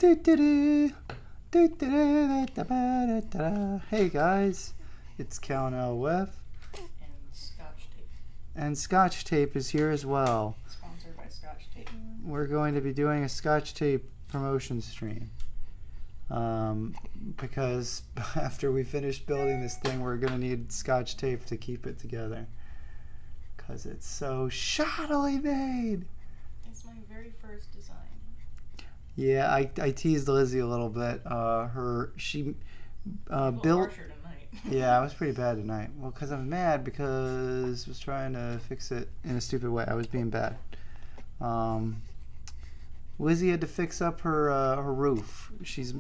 Hey guys, it's Callanlof. And Scotch tape. And Scotch tape is here as well. Sponsored by Scotch tape. We're going to be doing a Scotch tape promotion stream. Because after we finish building this thing, we're going to need Scotch tape to keep it together. Because it's so shoddily made. It's my very first design. Yeah, I teased Lizzie a little bit. She built. Harsher tonight. Yeah, I was pretty bad tonight. Well, because I'm mad because I was trying to fix it in a stupid way. I was being bad. Lizzie had to fix up her roof. She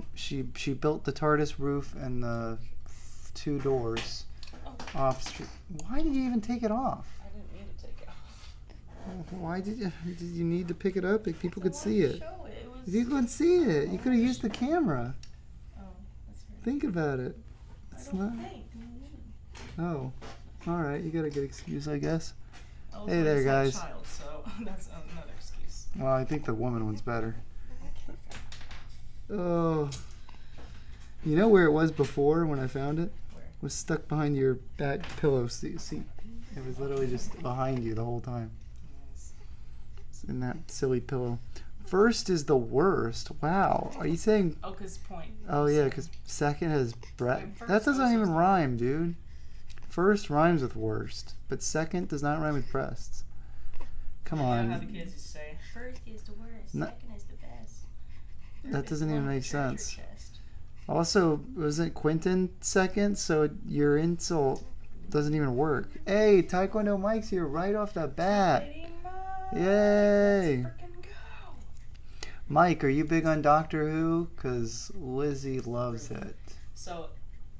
built the TARDIS roof and the two doors off street. Why did you even take it off? I didn't mean to take it off. Why did you need to pick it up? People could see it. Show it. You couldn't see it. You could have used the camera. Oh, that's right. Think about it. I don't think. Oh, all right. You got a good excuse, I guess. Also, Hey there, it's guys. That child, so that's another excuse. Well, I think the woman one's better. Okay. Oh, you know where it was before when I found it? Where? It was stuck behind your back pillow seat. It was literally just behind you the whole time. Nice. It's in that silly pillow. First is the worst. Wow. Are you saying? Oh, because point. Oh yeah, because second has breath. First That doesn't also even is- rhyme, dude. First rhymes with worst, but second does not rhyme with breasts. Come You on. know how the kids used to say, first is the worst, No. second is the best. That Third is doesn't the even one make with the treasure sense. chest. Also, wasn't Quentin second? So your insult doesn't even work. Hey, Taekwondo Mike's here right off the bat. Lady Mike, Yay. let's frickin' go. Mike, are you big on Doctor Who? Because Lizzie loves it. So,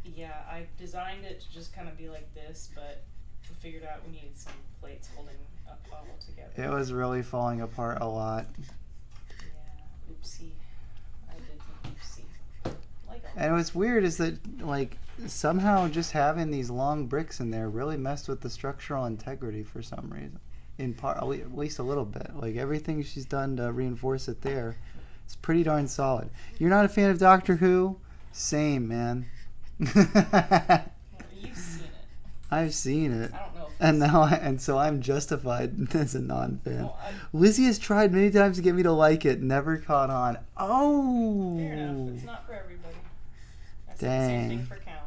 yeah, I designed it to just kind of be like this, but we figured out we needed some plates holding up all together. It was really falling apart a lot. Yeah, oopsie. I did an oopsie. Like And what's weird is that, like, somehow just having these long bricks in there really messed with the structural integrity for some reason. In part, at least a little bit. Like, everything she's done to reinforce it there, it's pretty darn solid. You're not a fan of Doctor Who? Same, man. yeah, you've seen it. I've seen it. I don't know if And it's- now, and so I'm justified as a non-fan. Well, Lizzie has tried many times to get me to like it, never caught on. Oh, fair enough. It's not for everybody. I said the Dang. same thing for Callan.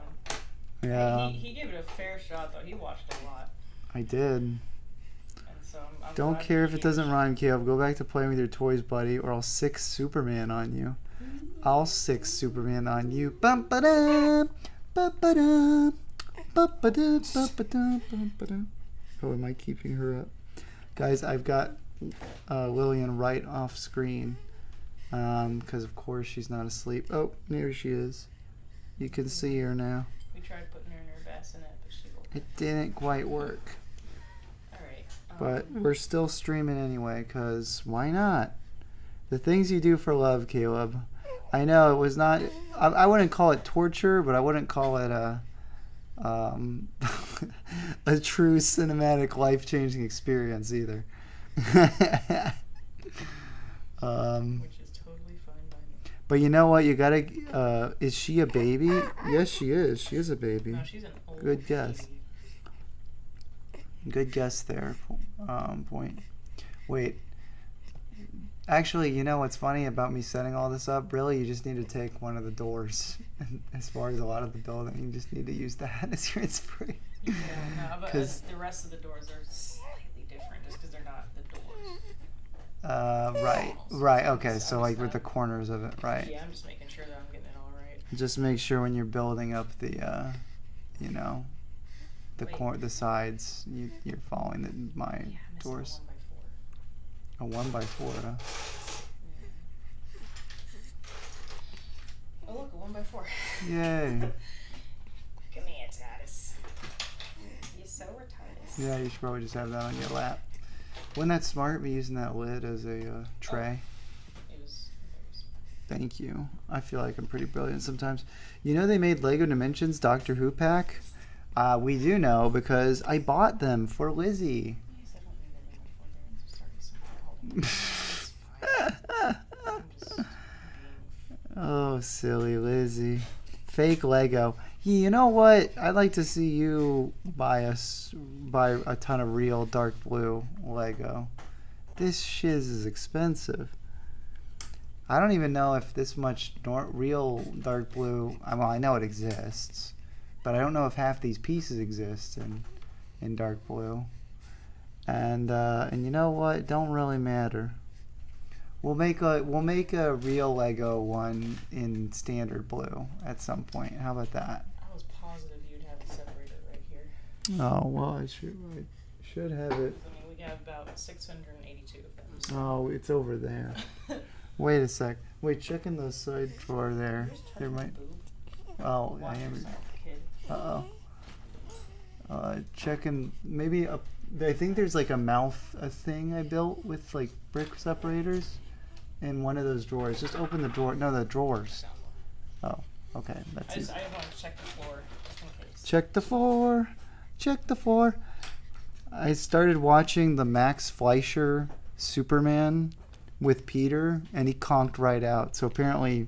yeah, He gave it a fair shot, though. He watched a lot. I did. And so I'm Don't glad care he if it doesn't engaged. rhyme, Caleb. Go back to playing with your toys, buddy, or I'll sick Superman on you. I'll sick Superman on you. Bum ba dum, ba ba dum, ba ba dum, ba ba dum, ba ba dum. Oh, am I keeping her up, guys? I've got Lillian right off screen, because of course she's not asleep. Oh, there she is. You can see her now. We tried putting her in her bassinet, but she won't. It didn't quite work, Alright. but we're still streaming anyway, because why not? The things you do for love, Caleb. I know it was not, I wouldn't call it torture, but I wouldn't call it a true cinematic life-changing experience either. Which is totally fine by me. But you know what? You gotta, is she a baby? Yes, she is. She is a baby. No, she's an old Good guess. lady. Good guess there, Point. Wait. Actually, you know what's funny about me setting all this up? Really, you just need to take one of the doors. As far as a lot of the building, you just need to use that as your inspiration. Yeah, no, but 'Cause- the rest of the doors are slightly different just because they're not the doors. Right. Okay, so like with the corners of it, right? Yeah, I'm just making sure that I'm getting it all right. Just make sure when you're building up the, you know, Wait. the sides, you're following my Yeah, I'm missing doors. a 1x4. A 1x4. Huh? Oh, look, a 1x4. Yay! Come here, Titus. You're so retarded. Yeah, you should probably just have that on your lap. Wasn't that smart, me using that lid as a tray? It was very smart. Thank you. I feel like I'm pretty brilliant sometimes. You know they made Lego Dimensions Doctor Who pack? We do know because I bought them for Lizzie. Please, I don't need a 1x4 there. Sorry, something. Hold on. It's fine. I'm just being Oh, silly Lizzie. Fake Lego. You know what? I'd like to see you buy a ton of real dark blue Lego. This shiz is expensive. I don't even know if this much real dark blue. Well, I know it exists, but I don't know if half these pieces exist in dark blue. And you know what? It don't really matter. We'll make a real Lego one in standard blue at some point. How about that? I was positive you'd have a separator right here. Oh well, I should have it. I mean, we have about 682 of them. So. Oh, it's over there. Wait a sec. Wait, check in the side drawer there. There might. Oh, I am. Checking maybe a. I think there's like a mouth thing I built with like brick separators in one of those drawers. Just open the drawer. No, the drawers. Oh, okay. That's it. I want to check the floor just in case. Check the floor. Check the floor. I started watching the Max Fleischer Superman with Peter, and he conked right out. So apparently,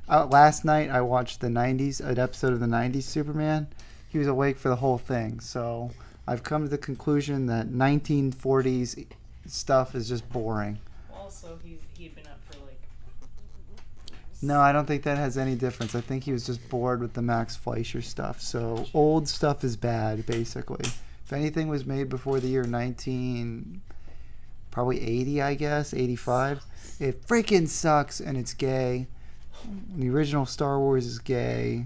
last night I watched an episode of the 90s Superman. He was awake for the whole thing. So I've come to the conclusion that 1940s stuff is just boring. Also, he'd been up for like... No, I don't think that has any difference. I think he was just bored with the Max Fleischer stuff. So old stuff is bad, basically. If anything was made before the year probably 80, I guess, 85, it freaking sucks and it's gay. The original Star Wars is gay.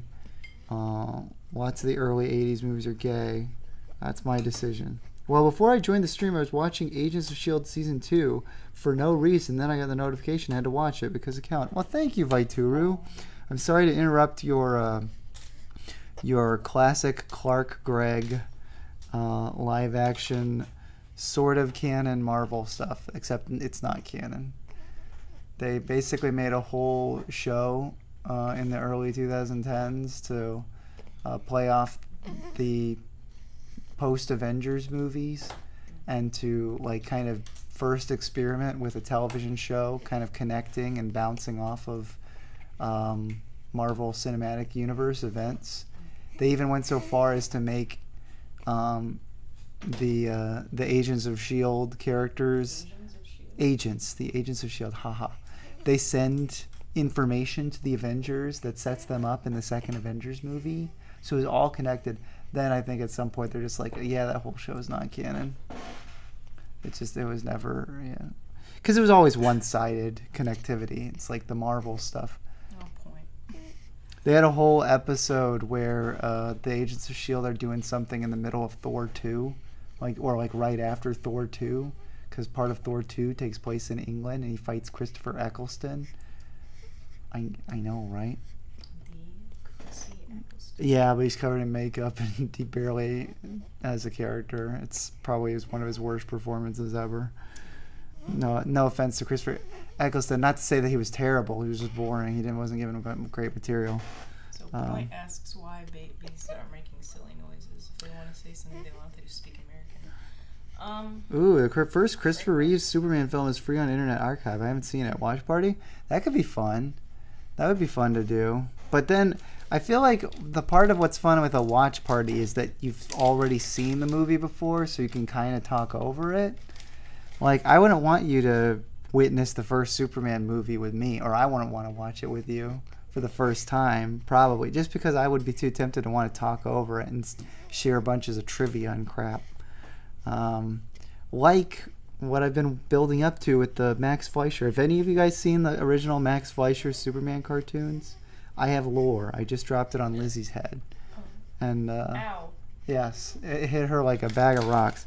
Lots of the early 80s movies are gay. That's my decision. Well, before I joined the stream, I was watching Agents of S.H.I.E.L.D. Season 2 for no reason. Then I got the notification I had to watch it because of Callan. Well, thank you, Vaituru. I'm sorry to interrupt your classic Clark Gregg live-action sort of canon Marvel stuff, except it's not canon. They basically made a whole show in the early 2010s to play off the post-Avengers movies and to like kind of first experiment with a television show kind of connecting and bouncing off of Marvel Cinematic Universe events. They even went so far as to make the Agents of S.H.I.E.L.D. characters the Agents of S.H.I.E.L.D. haha. They send information to the Avengers that sets them up in the second Avengers movie, so it's all connected. Then I think at some point they're just like, yeah, that whole show is not canon. It was never, yeah, because it was always one-sided connectivity. It's like the Marvel stuff. No point. They had a whole episode where the Agents of S.H.I.E.L.D. are doing something in the middle of Thor 2, or right after Thor 2, because part of Thor 2 takes place in England, and he fights Christopher Eccleston. I know, right? Yeah, but he's covered in makeup and he barely has a character. It's probably one of his worst performances ever. No offense to Christopher Eccleston. Not to say that he was terrible. He was just boring. Wasn't given great material. So Point asks why babies are making silly noises. If they want to say something they want, they just speak American. Ooh, the first Christopher Reeves Superman film is free on Internet Archive. I haven't seen it. Watch Party? That could be fun. That would be fun to do. But then I feel like the part of what's fun with a watch party is that you've already seen the movie before, so you can kind of talk over it. Like, I wouldn't want you to witness the first Superman movie with me, or I wouldn't want to watch it with you for the first time, probably, just because I would be too tempted to want to talk over it and share bunches of trivia and crap. Like what I've been building up to with the Max Fleischer. Have any of you guys seen the original Max Fleischer Superman cartoons? I have lore. I just dropped it on Lizzie's head. And Ow. Yes, it hit her like a bag of rocks.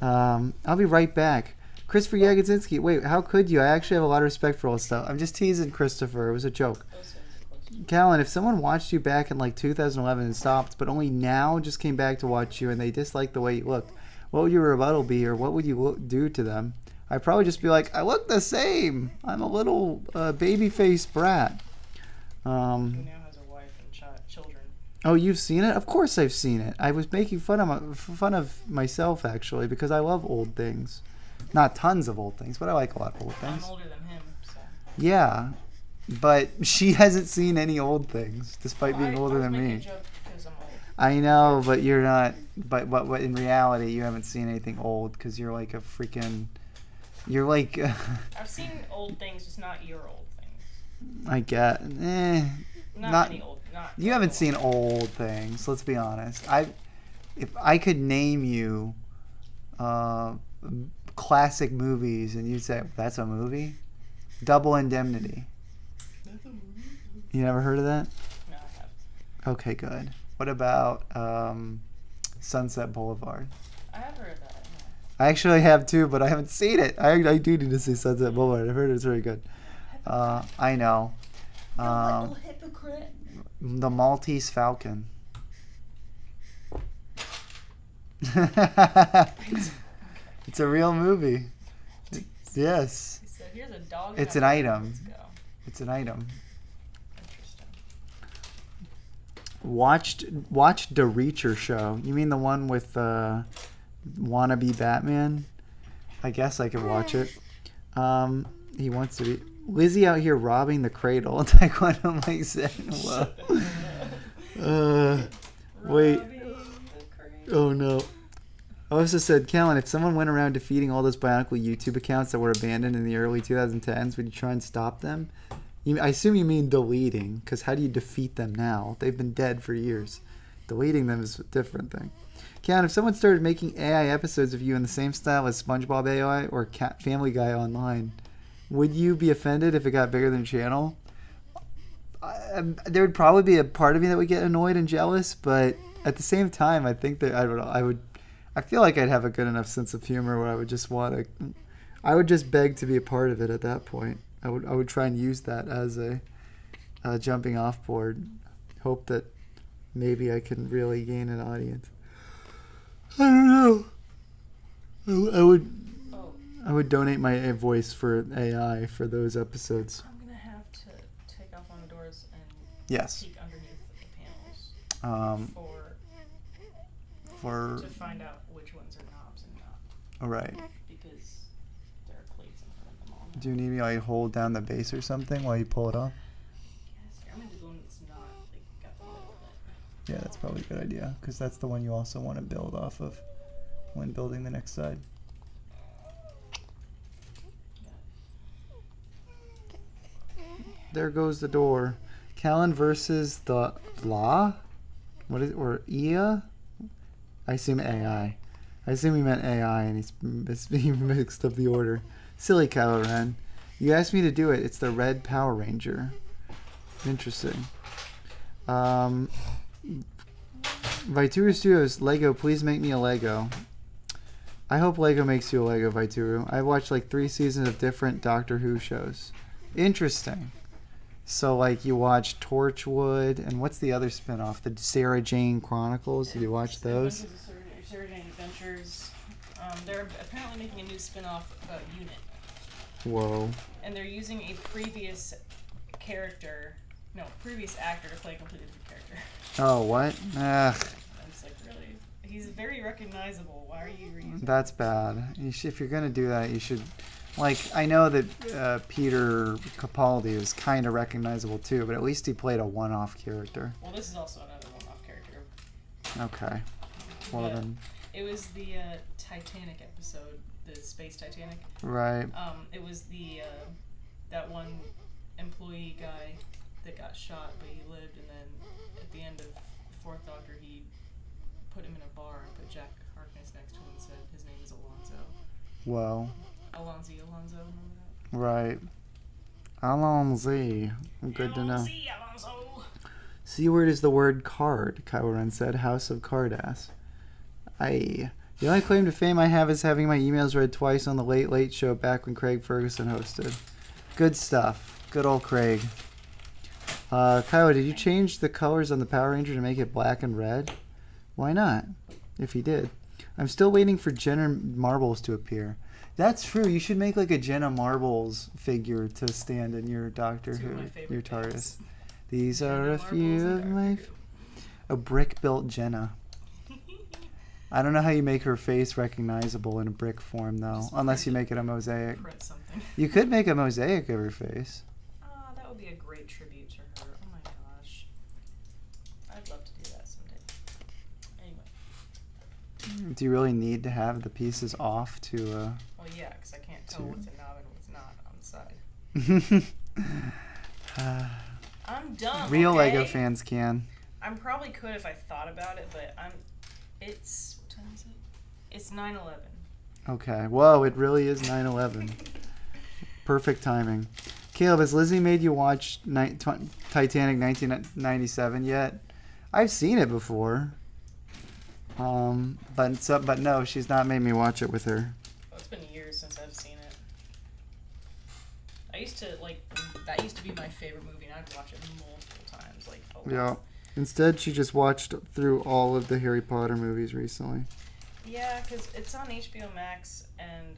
I'll be right back. Christopher Yagodzinski, wait, how could you? I actually have a lot of respect for all this stuff. I'm just teasing Christopher. It was a joke. Callan, if someone watched you back in like 2011 and stopped, but only now just came back to watch you and they disliked the way you looked, what would your rebuttal be, or what would you do to them? I'd probably just be like, I look the same. I'm a little baby-faced brat. He now has a wife and children. Oh, you've seen it? Of course I've seen it. I was making fun of myself, actually, because I love old things. Not tons of old things, but I like a lot of old things. I'm older than him, so. Yeah. But she hasn't seen any old things, despite being older than me. A joke because I'm old. I know, but you're not. But in reality, you haven't seen anything old because you're like a freaking. You're like. I've seen old things, just not your old things. I get. Not any old. You haven't seen old things. Let's be honest. If I could name you, classic movies, and you'd say that's a movie, Double Indemnity. That's a movie. You never heard of that? No, I haven't. Okay, good. What about Sunset Boulevard? I have heard of that. Yeah. I actually have too, but I haven't seen it. I do need to see Sunset Boulevard. I've heard it's very good. I know. Little hypocrite. The Maltese Falcon. It's a real movie. Yes. He said, "Here's a dog." It's an item. Let's go. It's an item. Interesting. Watched the Reacher show. You mean the one with wannabe Batman? I guess I could watch it. He wants to be Lizzie out here robbing the cradle. Taekwondo Mike said, "Well, wait. Oh no." I also said, Callan, if someone went around defeating all those Bionicle YouTube accounts that were abandoned in the early 2010s, would you try and stop them? I assume you mean deleting, because how do you defeat them now? They've been dead for years. Deleting them is a different thing. Callan, if someone started making AI episodes of you in the same style as SpongeBob AI or Family Guy online, would you be offended if it got bigger than your channel? There would probably be a part of me that would get annoyed and jealous, but at the same time, I think that I feel like I'd have a good enough sense of humor where I would just I would just beg to be a part of it at that point. I would try and use that as a jumping off board. Hope that maybe I can really gain an audience. I don't know. I would donate my voice for AI for those episodes. I'm gonna have to take off one of the doors and Yes. peek underneath the panels to find out which ones are knobs and not. All right. Because there are plates in front of them all. Do you need me to hold down the base or something while you pull it off? Yes, I'm gonna do the one that's not got the middle of it. Yeah, that's probably a good idea because that's the one you also want to build off of when building the next side. There goes the door. Callan versus the Law? What is it? Or Ia? I assume AI. I assume he meant AI and he mixed up the order. Silly Kylo Ren. You asked me to do it. It's the Red Power Ranger. Interesting. Vituru Studios, Lego, please make me a Lego. I hope Lego makes you a Lego, Vituru. I watched like 3 seasons of different Doctor Who shows. Interesting. So like you watch Torchwood and what's the other spinoff? The Sarah Jane Chronicles. Did you watch those? Sarah Jane Adventures. They're apparently making a new spin-off about Unit. Whoa. And they're using a previous actor to play a completely different character. Oh, what? Ugh. I'm just like, really? He's very recognizable. Why are you reusing That's bad. If you're going to do that, you should... Like, I know that Peter Capaldi was kind of recognizable too, but at least he played a one-off character. Well, this is also another one-off character. Okay. Well then... It was the Titanic episode, the Space Titanic. Right. It was the that one employee guy that got shot, but he lived, and then at the end of the Fourth Doctor, he put him in a bar and put Jack Harkness next to him and said his name is Alonzo. Well. Alonzo, remember that? Right. Alonzo. Good to know. Alonzo. C word is the word card, Kylo Ren said. House of Cardass. The only claim to fame I have is having my emails read twice on the Late Late Show back when Craig Ferguson hosted. Good stuff. Good old Craig. Kylo, did you change the colors on the Power Ranger to make it black and red? Why not? If he did. I'm still waiting for Jenna Marbles to appear. That's true. You should make like a Jenna Marbles figure to stand in your Doctor Who, your TARDIS. These are a few of my... A brick-built Jenna. I don't know how you make her face recognizable in a brick form, though, unless you make it a mosaic. Print something. You could make a mosaic of her face. That would be a great tribute to her. Oh my gosh. I'd love to do that someday. Anyway. Do you really need to have the pieces off to? Well, yeah, because I can't tell what's a knob and what's not on the side. I'm dumb. Real okay? Lego fans can. I probably could if I thought about it, but it's what time is it? It's 9:11. Okay. Whoa! It really is 9/11. Perfect timing. Caleb, has Lizzie made you watch Titanic 1997 yet? I've seen it before. But no, she's not made me watch it with her. Well, it's been years since I've seen it. I used to that used to be my favorite movie, and I'd watch it multiple times, like a lot. Yeah. Instead, she just watched through all of the Harry Potter movies recently. Yeah, because it's on HBO Max, and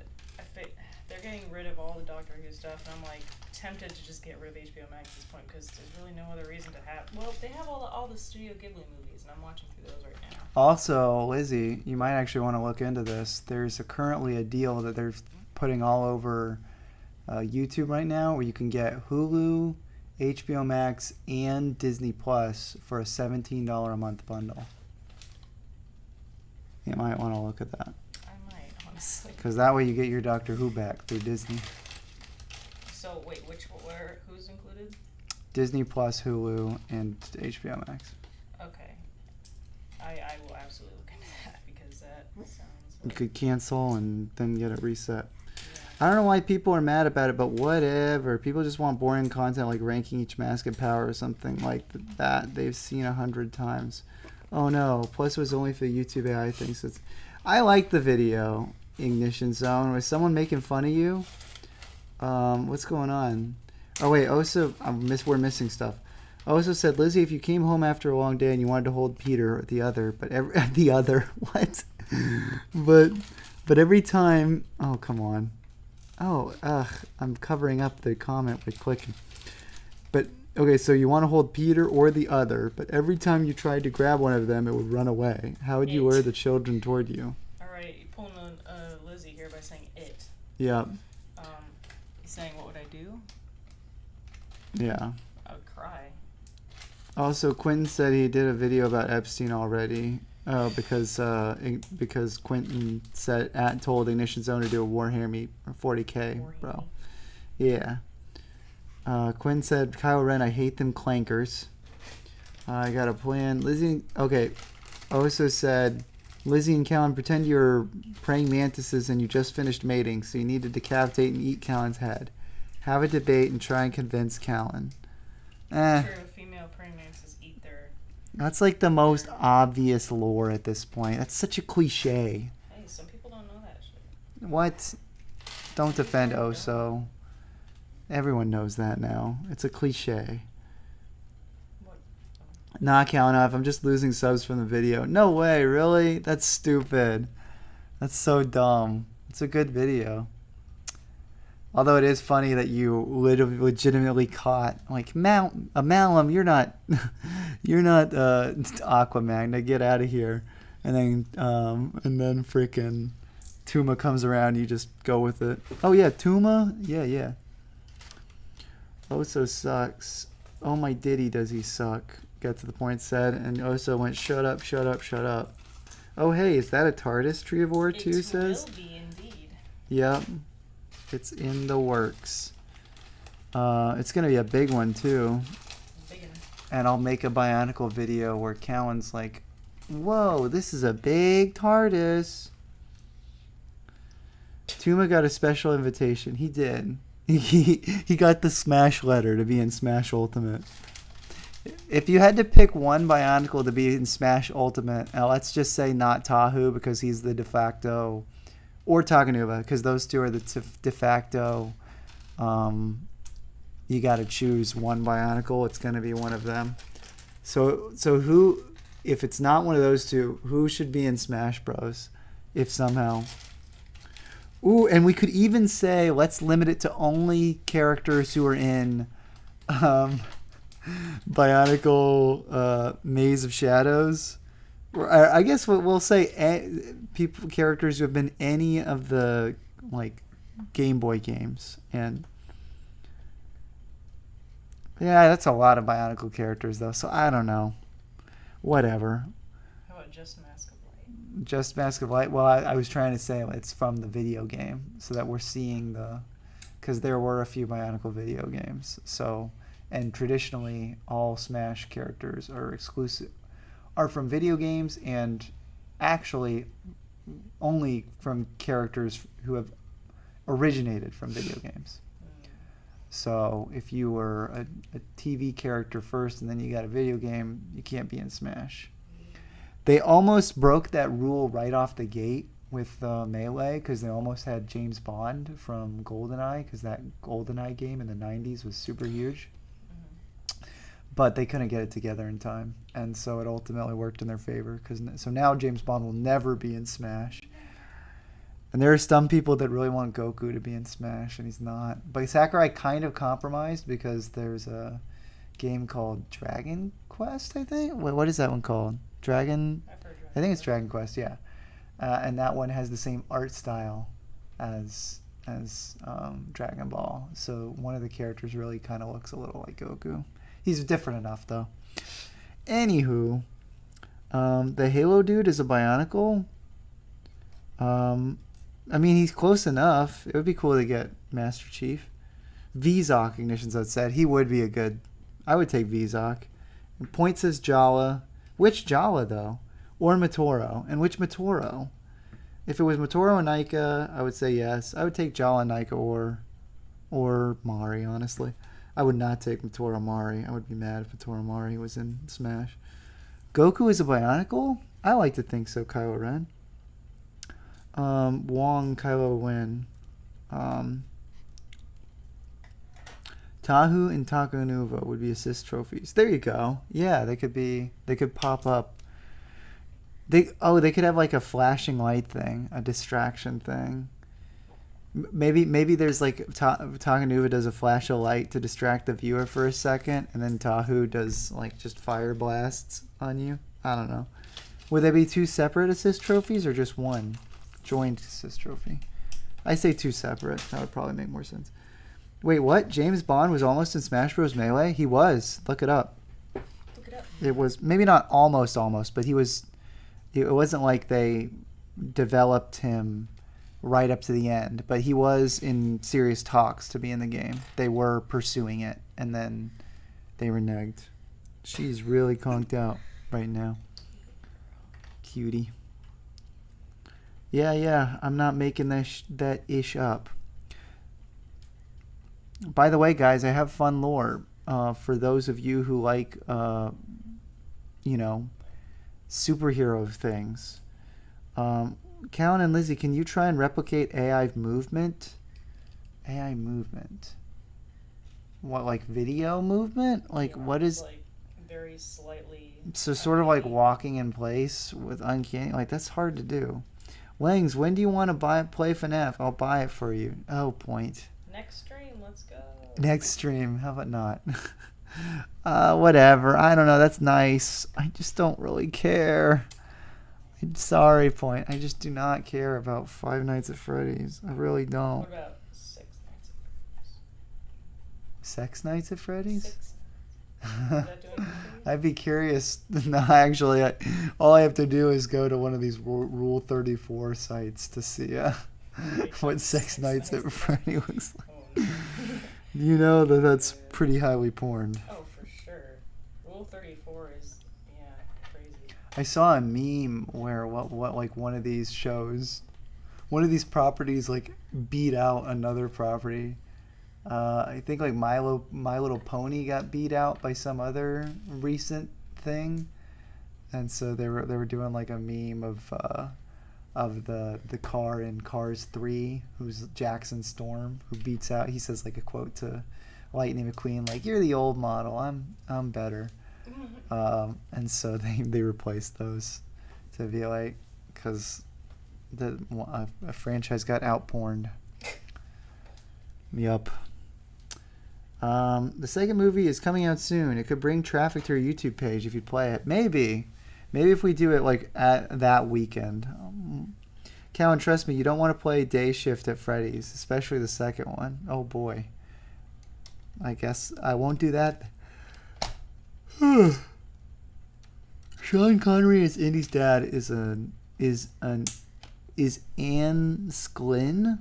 they're getting rid of all the Doctor Who stuff, and I'm like tempted to just get rid of HBO Max at this point because there's really no other reason to have. Well, they have all the Studio Ghibli movies, and I'm watching through those right now. Also, Lizzie, you might actually want to look into this. There's currently a deal that they're putting all over YouTube right now where you can get Hulu, HBO Max, and Disney Plus for a $17 a month bundle. You might want to look at that. I might, honestly. Because that way you get your Doctor Who back through Disney. So, wait, who's included? Disney Plus, Hulu, and HBO Max. Okay. I will absolutely look into that because that sounds You like... could cancel and then get it reset. I don't know why people are mad about it, but whatever. People just want boring content like ranking each mask at power or something like that they've seen 100 times. Oh no, plus it was only for the YouTube AI thing. So I like the video, Ignition Zone. Was someone making fun of you? What's going on? Oh wait, Osa, we're missing stuff. Osa said, Lizzie, if you came home after a long day and you wanted to hold Peter, the other, what? but every time, oh come on. Oh, I'm covering up the comment by clicking. But, okay, so you want to hold Peter or the other, but every time you tried to grab one of them, it would run away. How would you lure the children toward you? All right, you're pulling on Lizzie here by saying it. Yeah. He's saying, what would I do? Yeah. I would cry. Also, Quentin said he did a video about Epstein already. Oh, because Quentin told Ignition Zone to do a Warhammer meet for 40K, bro. Yeah. Quinn said, Kyle Ren, I hate them clankers. I got a plan. Lizzie, okay. Also said, Lizzie and Callan, pretend you're praying mantises and you just finished mating, so you need to decapitate and eat Callan's head. Have a debate and try and convince Callan. Sure, female praying mantises eat their... That's like the most obvious lore at this point. That's such a cliche. Hey, some people don't know that shit. What? Don't defend Oso. Everyone knows that now. It's a cliche. What? Nah, Callanlof, I'm just losing subs from the video. No way, really? That's stupid. That's so dumb. It's a good video. Although it is funny that you legitimately caught, like, Malum, you're not Aquaman. Now get out of here. And then freaking Tuma comes around. You just go with it. Oh yeah, Tuma. Yeah. Oso sucks. Oh my Diddy, does he suck? Got to the point said, and Oso went, shut up. Oh hey, is that a TARDIS Treevore too? Says. It will be indeed. Yep. It's in the works. It's going to be a big one, too. And I'll make a Bionicle video where Callan's like, whoa, this is a big TARDIS. Tuma got a special invitation. He did. He got the Smash letter to be in Smash Ultimate. If you had to pick one Bionicle to be in Smash Ultimate, let's just say not Tahu because he's the de facto... Or Takanuba, because those two are the de facto. You got to choose one Bionicle. It's going to be one of them. So who, if it's not one of those two, who should be in Smash Bros? If somehow. Ooh, and we could even say let's limit it to only characters who are in Bionicle Maze of Shadows. I guess we'll say characters who have been any of the like Game Boy games, and Yeah, that's a lot of Bionicle characters though, so I don't know. Whatever. How about just Mask of Light? Just Mask of Light. Well, I was trying to say it's from the video game, so that we're seeing because there were a few Bionicle video games. So, and traditionally, all Smash characters are from video games, and actually, only from characters who have originated from video games. So if you were a TV character first and then you got a video game, you can't be in Smash. They almost broke that rule right off the gate with Melee, because they almost had James Bond from GoldenEye, because that GoldenEye game in the 90s was super huge. But they couldn't get it together in time, and so it ultimately worked in their favor. So now James Bond will never be in Smash. And there are some people that really want Goku to be in Smash, and he's not. But Sakurai kind of compromised, because there's a game called Dragon Quest, I think? What is that one called? Dragon? I think it's Dragon Quest, yeah. And that one has the same art style as Dragon Ball. So one of the characters really kind of looks a little like Goku. He's different enough, though. Anywho, the Halo dude is a Bionicle. I mean, he's close enough. It would be cool to get Master Chief. Vizok, Ignition Zone said. He would be a good... I would take Vizok. And Point says Jala. Which Jala, though? Or Matoro. And which Matoro? If it was Matoro and Naika, I would say yes. I would take Jala, Naika, or Mari, honestly. I would not take Matoro Mari. I would be mad if Matoro Mari was in Smash. Goku is a Bionicle? I like to think so, Kylo Ren. Wong, Kylo Wen. Tahu and Takanuva would be assist trophies. There you go. Yeah, they could pop up. They could have like a flashing light thing, a distraction thing. Maybe there's like Takanuva does a flash of light to distract the viewer for a second, and then Tahu does like just fire blasts on you. I don't know. Would they be two separate assist trophies or just one joint assist trophy? I say two separate. That would probably make more sense. Wait, what? James Bond was almost in Smash Bros. Melee? He was. Look it up. Look it up. It was maybe not almost, but he was. It wasn't like they developed him right up to the end, but he was in serious talks to be in the game. They were pursuing it, and then they reneged. She's really conked out right now. Cutie. Yeah, I'm not making that ish up. By the way, guys, I have fun lore for those of you who like, superhero things. Callan and Lizzie, can you try and replicate AI movement? AI movement? What, like video movement? Like, yeah, what is... Like very slightly... So sort of like walking in place with uncanny... Like, that's hard to do. Langs, when do you want to play FNAF? I'll buy it for you. Oh, Point. Next stream, let's go. Next stream, how about not? Whatever. I don't know. That's nice. I just don't really care. I'm sorry, Point. I just do not care about Five Nights at Freddy's. I really don't. What about Six Nights at Freddy's? Sex Nights at Freddy's? Is that doing anything? I'd be curious. No, actually, all I have to do is go to one of these Rule 34 sites to see what Sex Nights at Freddy's looks like. Oh, no. You know that's pretty highly porned. Oh, for sure. Rule 34 is, crazy. I saw a meme where like one of these properties like beat out another property. I think like My Little Pony got beat out by some other recent thing, and so they were doing like a meme of the car in Cars 3, who's Jackson Storm, who beats out. He says like a quote to Lightning McQueen, like, "You're the old model. I'm better." And so they replaced those to be like, because a franchise got outporned. Yup. The second movie is coming out soon. It could bring traffic to your YouTube page if you play it. Maybe if we do it like at that weekend. Callan, trust me, you don't want to play Day Shift at Freddy's, especially the second one. Oh boy. I guess I won't do that. Sean Connery as Indy's dad is Anne Sklin.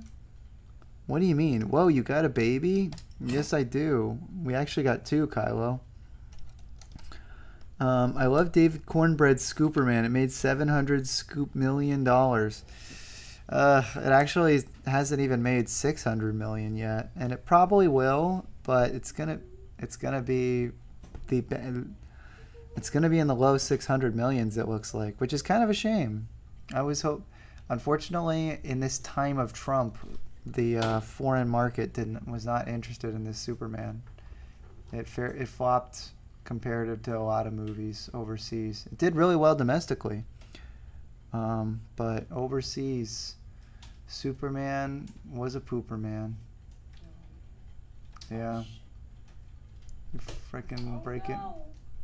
What do you mean? Whoa, you got a baby? Yes, I do. We actually got two, Kylo. I love David Cornbread's Scooperman. It made $700 million. It actually hasn't even made $600 million yet, and it probably will, but it's gonna be in the low 600 millions. It looks like, which is kind of a shame. I always hope. Unfortunately, in this time of Trump, the foreign market was not interested in this Superman. It flopped comparative to a lot of movies overseas. It did really well domestically, but overseas, Superman was a pooper man. Yeah. You freaking break it.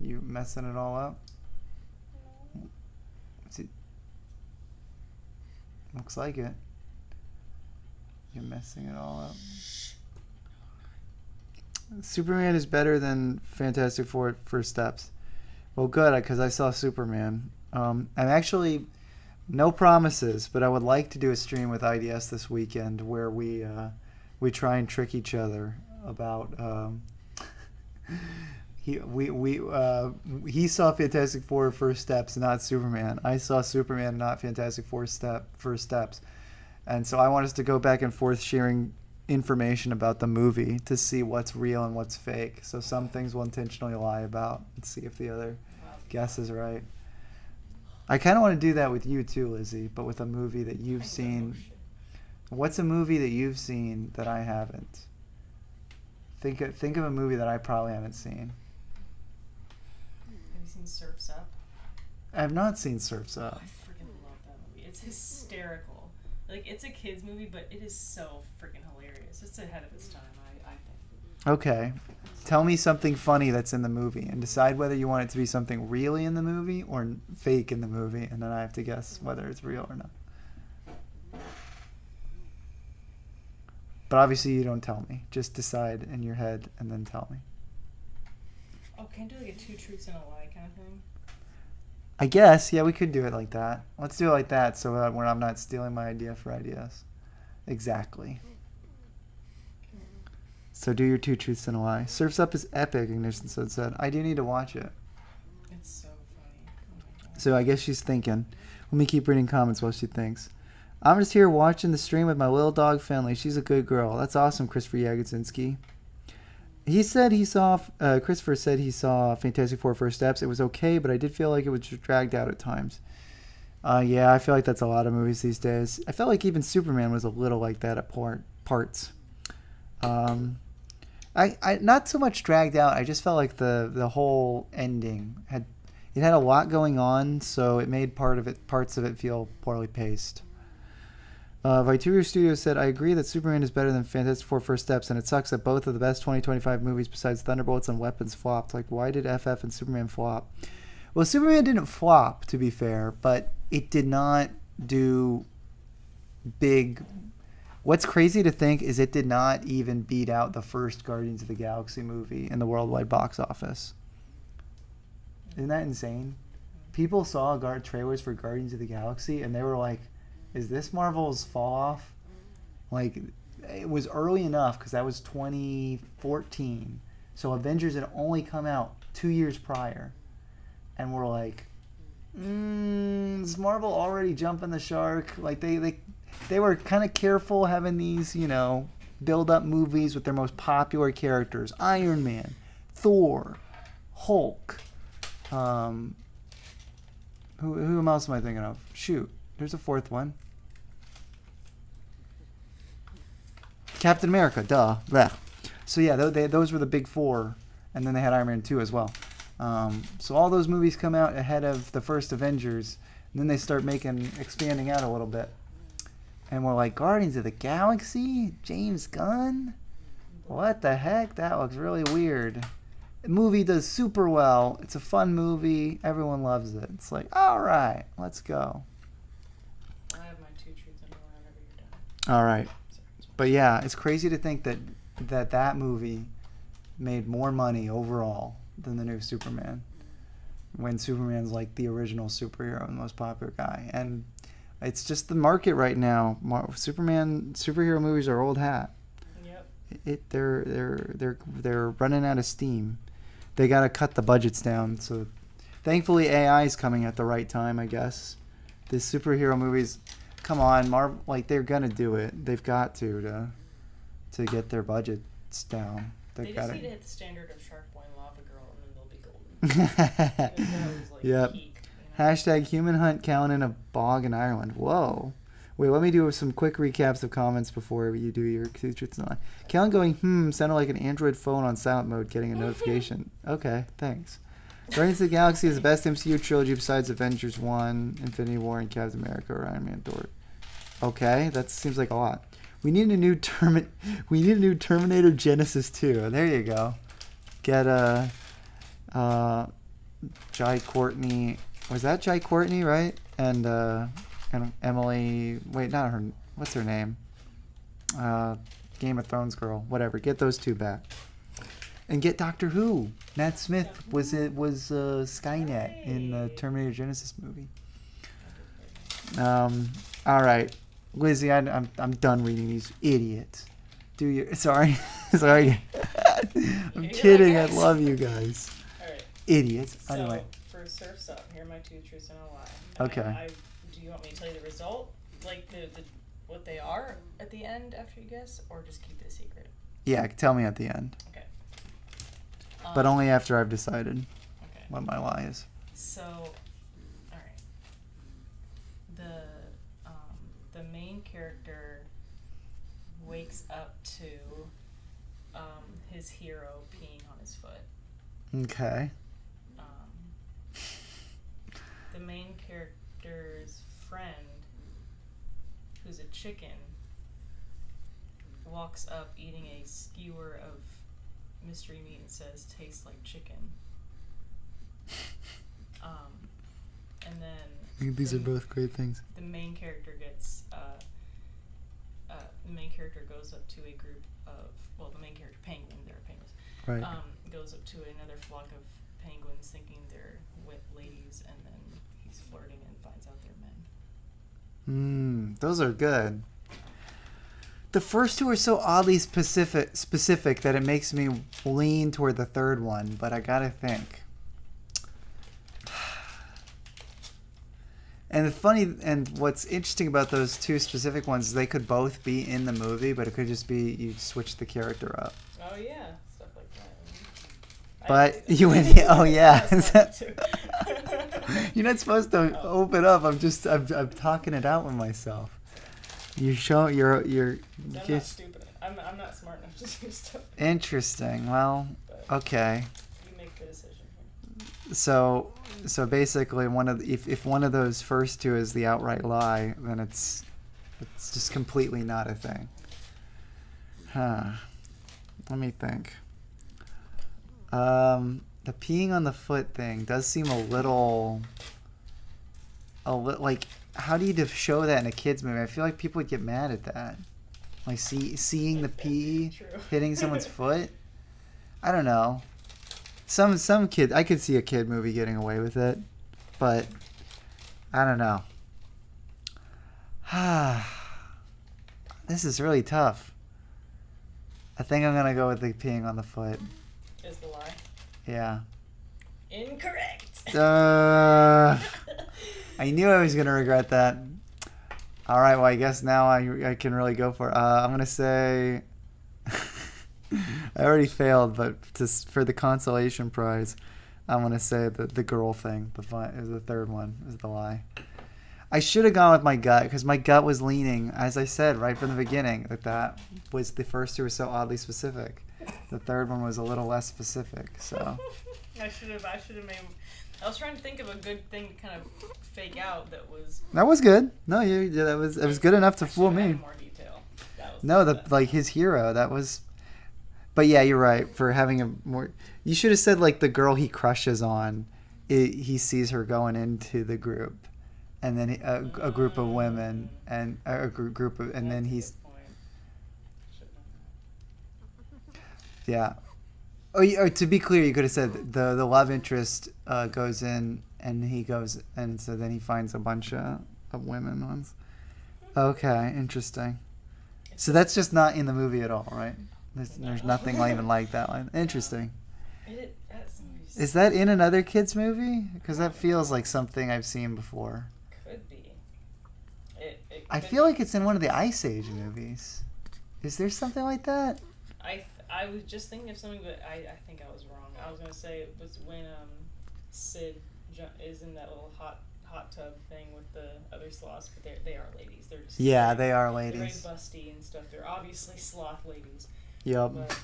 You messing it all up. What's it? Looks like it. You're messing it all up. Superman is better than Fantastic Four First Steps. Well, good, because I saw Superman. I'm actually, no promises, but I would like to do a stream with IDS this weekend where we try and trick each other about. He saw Fantastic Four First Steps, not Superman. I saw Superman, not Fantastic Four First Steps. And so I want us to go back and forth sharing information about the movie to see what's real and what's fake. So some things we'll intentionally lie about and see if the other guess is right. I kind of want to do that with you too, Lizzie, but with a movie that you've seen. What's a movie that you've seen that I haven't? Think of a movie that I probably haven't seen. Have you seen Surf's Up? I have not seen Surf's Up. Oh, I freaking love that movie. It's hysterical. Like, it's a kid's movie, but it is so freaking hilarious. It's ahead of its time, I think. Okay. Tell me something funny that's in the movie and decide whether you want it to be something really in the movie or fake in the movie, and then I have to guess whether it's real or not. But obviously you don't tell me. Just decide in your head and then tell me. Oh, can I do like a two truths and a lie kind of thing? I guess, yeah, we could do it like that. Let's do it like that so that when I'm not stealing my idea for ideas. Exactly. So do your two truths and a lie. Surf's Up is epic, Ignition said. I do need to watch it. It's so funny. Oh my God. So I guess she's thinking. Let me keep reading comments while she thinks. I'm just here watching the stream with my little dog Finley. She's a good girl. That's awesome, Christopher Yagodzinski. Christopher said he saw Fantastic Four First Steps. It was okay, but I did feel like it was dragged out at times. Yeah, I feel like that's a lot of movies these days. I felt like even Superman was a little like that at parts. I not so much dragged out. I just felt like the whole ending had a lot going on, so it made parts of it feel poorly paced. Vituru Studio said, I agree that Superman is better than Fantastic Four First Steps, and it sucks that both of the best 2025 movies besides Thunderbolts and Weapons flopped. Like, why did FF and Superman flop? Well, Superman didn't flop, to be fair, but it did not do big... What's crazy to think is it did not even beat out the first Guardians of the Galaxy movie in the worldwide box office. Isn't that insane? People saw trailers for Guardians of the Galaxy, and they were like, is this Marvel's fall off? Like, it was early enough because that was 2014. So Avengers had only come out 2 years prior. And we're like, is Marvel already jumping the shark? Like, they were kind of careful having these, build-up movies with their most popular characters. Iron Man, Thor, Hulk. Who else am I thinking of? Shoot, there's a fourth one. Captain America, duh. Blech. So yeah, those were the big four, and then they had Iron Man 2 as well. So all those movies come out ahead of the first Avengers, and then they start expanding out a little bit. And we're like, Guardians of the Galaxy? James Gunn? What the heck? That looks really weird. The movie does super well. It's a fun movie. Everyone loves it. It's like, all right, let's go. I have my two truths and a lie whenever you're done. All right. But yeah, it's crazy to think that movie made more money overall than the new Superman. When Superman's like the original superhero and most popular guy, and it's just the market right now. Superhero movies are old hat. Yep. They're running out of steam. They got to cut the budgets down. So, thankfully, AI is coming at the right time, I guess. The superhero movies, come on, Marvel, like they're gonna do it. They've got to get their budgets down. They They've just got need to hit the standard of Shark Boy and Lava Girl, and then they'll be golden. That was like Yep. peak, you know? Hashtag human hunt Callan in a bog in Ireland. Whoa. Wait, let me do some quick recaps of comments before you do your secrets. Callan going, sounded like an Android phone on silent mode getting a notification. Okay, thanks. Guardians of the Galaxy is the best MCU trilogy besides Avengers 1, Infinity War, and Captain America or Iron Man Thor. Okay, that seems like a lot. We need a new Terminator Genesis 2. There you go. Get Jai Courtney. Was that Jai Courtney, right? And Emily. Wait, not her. What's her name? Game of Thrones girl. Whatever. Get those two back. And get Doctor Who. Matt Smith was Skynet in the Terminator Genesis movie. All right, Lizzie, I'm done reading these idiots. Sorry. I'm kidding. I love you guys. All right. Idiots. So Anyway. for Surf's Up, here are my 2 truths and a lie. Okay. Do you want me to tell you the result, like the what they are at the end after you guess, or just keep it a secret? Yeah, tell me at the end. Okay. But only after I've decided Okay. what my lie is. So, all right. The main character wakes up to his hero peeing on his foot. Okay. The main character's friend, who's a chicken, walks up eating a skewer of mystery meat and says, "Tastes like chicken." And then I think these are both great things. the main character gets the main character goes up to a group of the main character penguin, they're penguins, Right. goes up to another flock of penguins thinking they're ladies, and then he's flirting and finds out they're men. Those are good. The first two are so oddly specific that it makes me lean toward the third one, but I gotta think. And what's interesting about those two specific ones is they could both be in the movie, but it could just be you switch the character up. Oh yeah, stuff like that. But you went, oh yeah. You're not supposed to open up. I'm talking it out with myself. You're. I'm not stupid. I'm not smart enough to do stuff. Interesting. Well, okay. You make the decision here. So basically, if one of those first two is the outright lie, then it's just completely not a thing. Huh. Let me think. The peeing on the foot thing does seem a little like, how do you show that in a kids movie? I feel like people would get mad at that. Like seeing the pee hitting someone's foot. I don't know. Some kid, I could see a kid movie getting away with it, but I don't know. This is really tough. I think I'm gonna go with the peeing on the foot. Is the lie? Yeah. Incorrect. I knew I was gonna regret that. All right, well, I guess now I can really go for it. I'm gonna say I already failed, but for the consolation prize, I'm gonna say the girl thing. Is the third one is the lie. I should have gone with my gut because my gut was leaning, as I said right from the beginning, that was the first two were so oddly specific. The third one was a little less specific. So I should have made. I was trying to think of a good thing to kind of fake out that was. That was good. No, that was good enough to fool me. More detail. Like his hero. That was. But yeah, you're right. For having a more, you should have said like the girl he crushes on. He sees her going into the group, and then a group of women and a group of, and then he's. Yeah. To be clear, you could have said the love interest goes in and he goes and so then he finds a bunch of women ones. Okay, interesting. So that's just not in the movie at all, right? There's nothing even like that one. Interesting. Is that in another kid's movie? Because that feels like something I've seen before. Could be. I feel like it's in one of the Ice Age movies. Is there something like that? I was just thinking of something, but I think I was wrong. I was gonna say it was when Sid is in that little hot tub thing with the other sloths, but they are ladies. They're just they are They're ladies. very busty and stuff. They're obviously sloth ladies. Yep. But,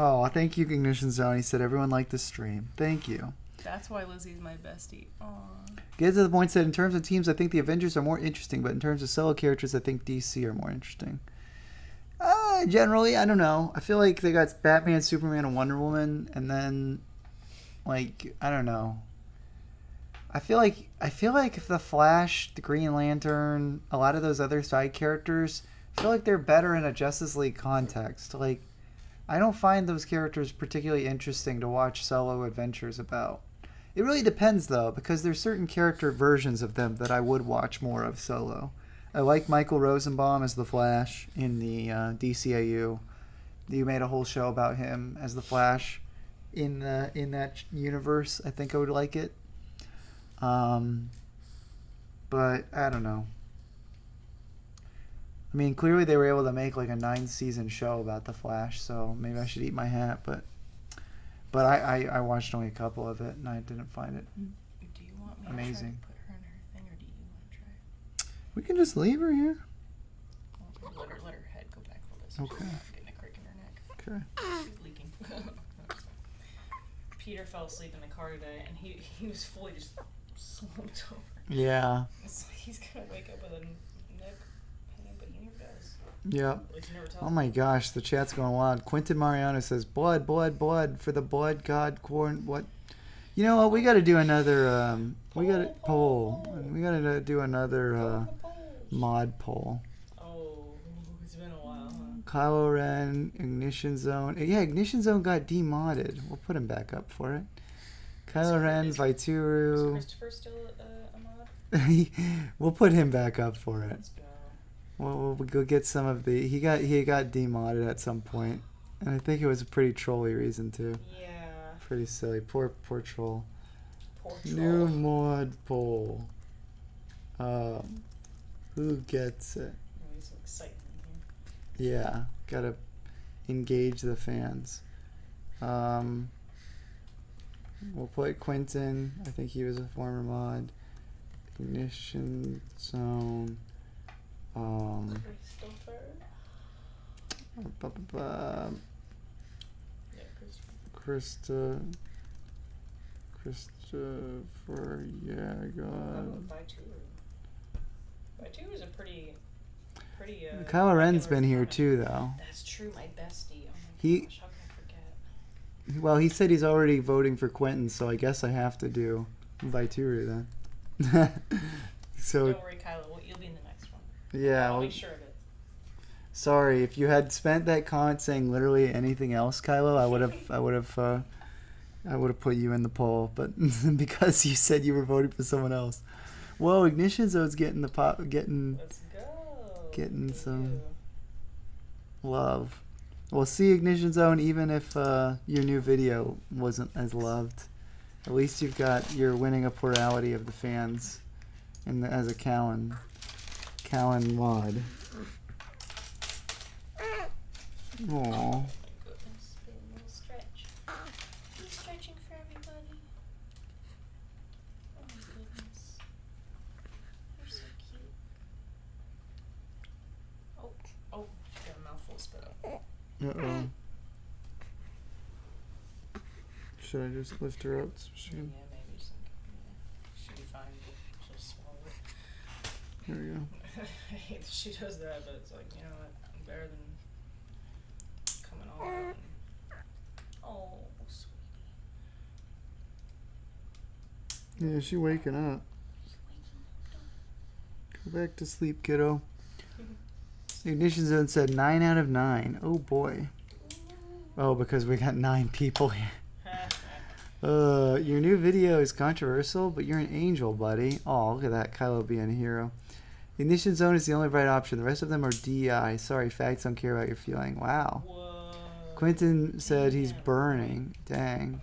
oh, thank you, Ignition Zone. He said everyone liked the stream. Thank you. that's why Lizzie's my bestie. Aww. Get to the point. Said in terms of teams, I think the Avengers are more interesting, but in terms of solo characters, I think DC are more interesting. Generally, I don't know. I feel like they got Batman, Superman, and Wonder Woman, and then, like, I don't know. I feel like if the Flash, the Green Lantern, a lot of those other side characters, I feel like they're better in a Justice League context. Like, I don't find those characters particularly interesting to watch solo adventures about. It really depends, though, because there's certain character versions of them that I would watch more of solo. I like Michael Rosenbaum as the Flash in the DCAU. You made a whole show about him as the Flash in that universe. I think I would like it. But I don't know. I mean, clearly they were able to make like a 9-season show about the Flash, so maybe I should eat my hat. But I watched only a couple of it, and I didn't find it Do you want me amazing. to try to put her in her thing, or do you want to try? We can just leave her here. Let her head go back a little bit. Okay. She's not getting a crick in her neck. Okay. She's leaking. Peter fell asleep in the car today, and he was fully just slumped over. Yeah. It's like he's gonna wake up with a neck pain, but he never does. Yep. At least he never tells Oh my gosh, the chat's going wild. Quentin Mariano says, blood for the blood god corn. What? You know what? We got to do another. We got to poll. We got to do another mod poll. Oh, it's been a while, huh? Kylo Ren, Ignition Zone. Yeah, Ignition Zone got demodded. We'll put him back up for it. Kylo Ren, Is Vaituru. Christopher still a mod? We'll put him back up for it. Let's go. We'll go get some of the. He got demodded at some point, and I think it was a pretty trolly reason too. Yeah. Pretty silly. Poor troll. Poor New troll. mod poll. Who gets it? There's some excitement here. Yeah, gotta engage the fans. We'll put Quentin. I think he was a former mod. Ignition Zone. Christopher. Yeah, Christopher. Christopher, yeah, How God. about Vaituru? Vaituru's a pretty. Kylo Ren's regular been here comment. too, though. That's true, my bestie. Oh my He- gosh, how can I forget? Well, he said he's already voting for Quentin, so I guess I have to do Vaituru then. So, Don't worry, Kylo. You'll be in the next one. yeah, I'll well, be sure of it. sorry if you had spent that comment saying literally anything else, Kylo. I would have put you in the poll, but because you said you were voting for someone else. Whoa, Ignition Zone's getting Let's go. getting Look at some you. love. Well, see, Ignition Zone, even if your new video wasn't as loved, at least you're winning a plurality of the fans as a Callan mod. Aww. Oh my goodness, be a little stretch. He's stretching for everybody. Oh my goodness. You're so cute. Oh, she got a mouthful of spit out. Uh-oh. Should I just lift her up so she Yeah, can... maybe she'll be fine. She'll swallow it. There we go. I hate that she does that, but it's like, you know what? I'm better than coming all out. And... Oh, sweetie. Yeah, she waking up. Go back to sleep, kiddo. Ignition Zone said 9 out of 9. Oh boy. Oh, because we got 9 people here. Your new video is controversial, but you're an angel, buddy. Oh, look at that. Kylo being a hero. Ignition zone is the only right option. The rest of them are DI. Sorry, facts don't care about your feeling. Wow. Whoa. Quentin said he's burning. Dang.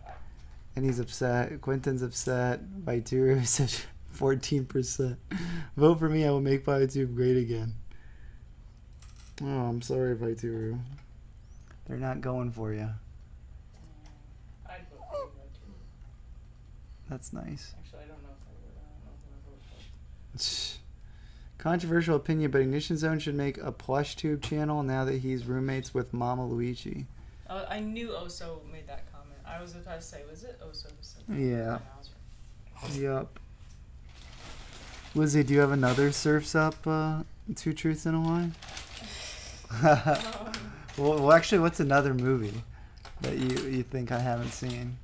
And he's upset. Quentin's upset. Vaituru says 14%. Vote for me. I will make BioTube great again. Oh, I'm sorry, Vaituru. They're not going for you. I'd vote for you, though, too. That's nice. Actually, I don't know if I would. I don't know if I'm going to vote for. Controversial opinion, but Ignition Zone should make a plush tube channel now that he's roommates with Mama Luigi. Oh, I knew Oso made that comment. I was about to say, was it Oso who said that? Yeah. I was right. Yup. Lizzie, do you have another Surf's Up, Two Truths and a Lie? Well, actually, what's another movie that you think I haven't seen?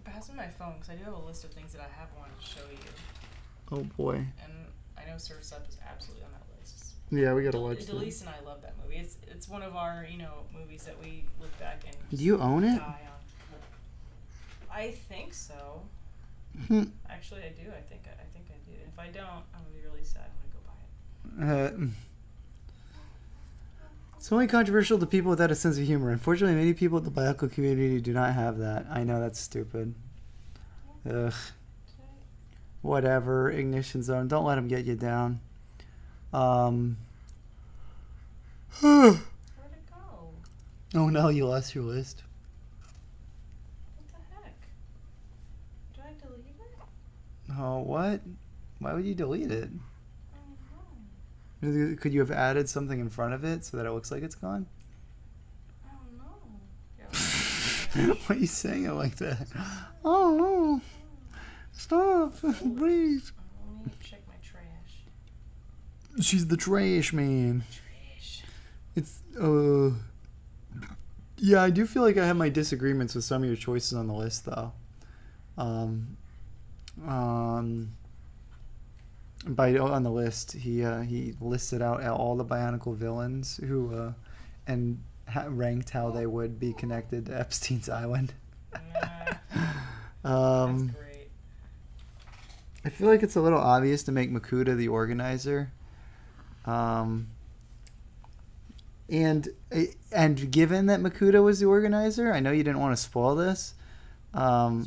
Pass me my phone, because I do have a list of things that I have wanted to show you. Oh boy. And I know Surf's Up is absolutely on that list. Yeah, we gotta watch that. Delise and I love that movie. It's one of our, movies that we look back and Do you own it? die on. I think so. Actually, I do. I think I do. If I don't, I'm gonna be really sad when I go buy it. It's only controversial to people without a sense of humor. Unfortunately, many people in the biological community do not have that. I know that's stupid. Ugh. Whatever. Ignition Zone. Don't let them get you down. Where'd it go? Oh no, you lost your list. What the heck? Did I delete it? Oh, what? Why would you delete it? I don't know. Could you have added something in front of it so that it looks like it's gone? I don't know. Why are you saying it like that? Oh no. Stop, please. Let me check my trash. She's the trash man. Trash. It's yeah, I do feel like I have my disagreements with some of your choices on the list though. On the list, he listed out all the Bionicle villains who and ranked how they would be connected to Epstein's Island. That's great. I feel like it's a little obvious to make Makuta the organizer. And given that Makuta was the organizer, I know you didn't want to spoil this. Spoiled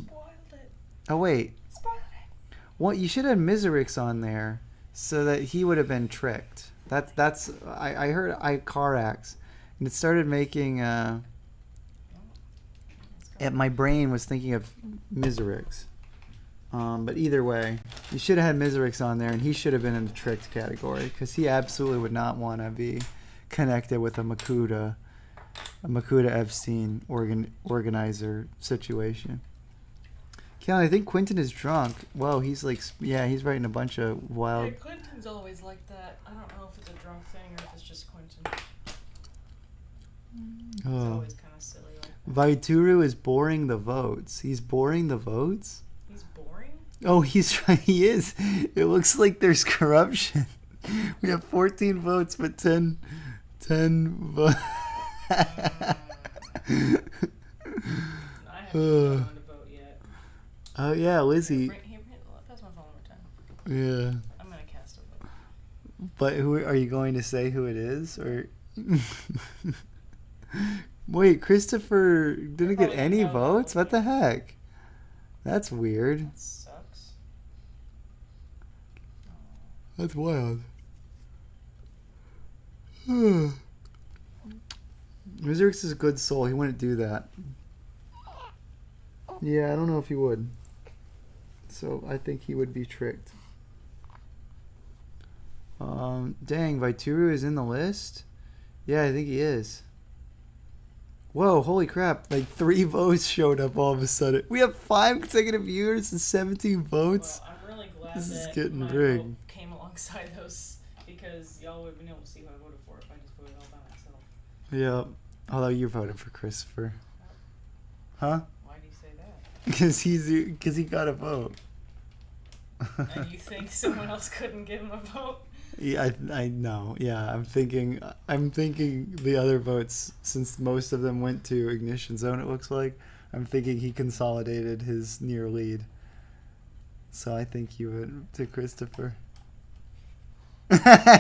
it. Oh wait. Spoiled it. Well, you should have Miserix on there so that he would have been tricked. I heard Icarax, and it started making my brain was thinking of Miserix. But either way, you should have had Miserix on there, and he should have been in the tricked category because he absolutely would not want to be connected with a Makuta Epstein organizer situation. Kelly, I think Quentin is drunk. Whoa, he's he's writing a bunch of wild. Yeah, Quentin's always like that. I don't know if it's a drunk thing or if it's just Quentin. He's always kind of silly like that. Vaituru is boring the votes. He's boring the votes? He's boring? Oh, he's right. He is. It looks like there's corruption. We have 14 votes, but 10 votes. I haven't gone to vote yet. Oh, yeah, Lizzie. Pass my phone one more time. Yeah. I'm going to cast a vote. But who are you going to say who it is? Or wait, Christopher didn't get any votes? What the heck? That's weird. That sucks. That's wild. Miserix is a good soul. He wouldn't do that. Yeah, I don't know if he would. So I think he would be tricked. Dang, Vaituru is in the list? Yeah, I think he is. Whoa, holy crap. Like 3 votes showed up all of a sudden. We have 5 consecutive viewers and 17 votes. Well, I'm really glad This is that getting my rigged. vote came alongside those because y'all would have been able to see who I voted for if I just voted all by myself. Yeah. Although you voted for Christopher. Huh? Why do you say that? Because he got a vote. And you think someone else couldn't give him a vote? Yeah, I know. Yeah, I'm thinking the other votes, since most of them went to Ignition Zone, it looks like. I'm thinking he consolidated his near lead. So I think you went to Christopher.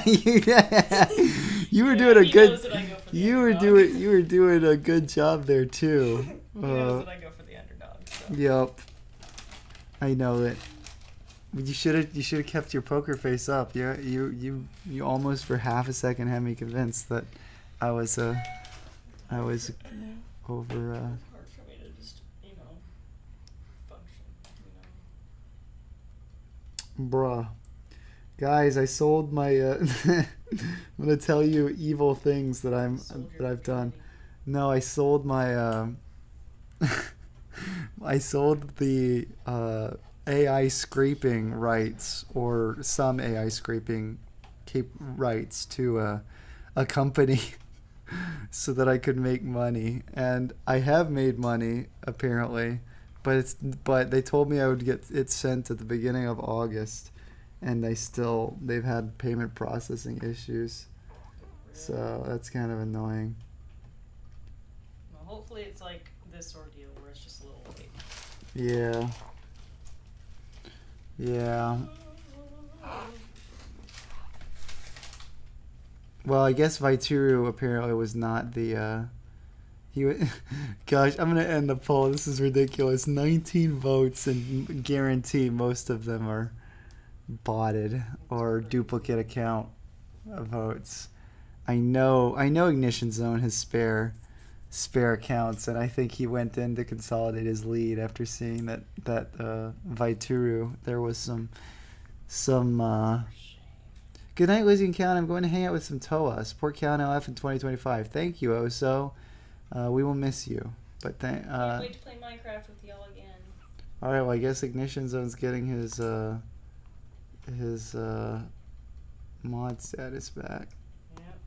you, you were doing a he good knows that I go for the you were underdog. doing a good job there too. He knows that I go for the underdog. So. Yep. I know it. You should have kept your poker face up. You almost for half a second had me convinced that I was over. It's hard for me to just, function. Bruh, guys, I sold my. I'm gonna tell you evil things that I've done. No, I sold my. I sold the AI scraping rights, or some AI scraping rights to a company so that I could make money, and I have made money apparently, but they told me I would get it sent at the beginning of August, and they've had payment processing issues, so that's kind of annoying. Well, hopefully it's like this ordeal where it's just a little late. Yeah. Yeah. Well, I guess Vaituru apparently was not the. Gosh, I'm gonna end the poll. This is ridiculous. 19 votes, and guarantee most of them are botted or duplicate account votes. I know Ignition Zone has spare accounts, and I think he went in to consolidate his lead after seeing that Vaituru, there was some. Good night, Lizzie and Count. I'm going to hang out with some Toa. Support Callanlof in 2025. Thank you, Oso. We will miss you. But Can't wait to play Minecraft with y'all again. all right. Well, I guess Ignition Zone's getting his mod status back. Yep.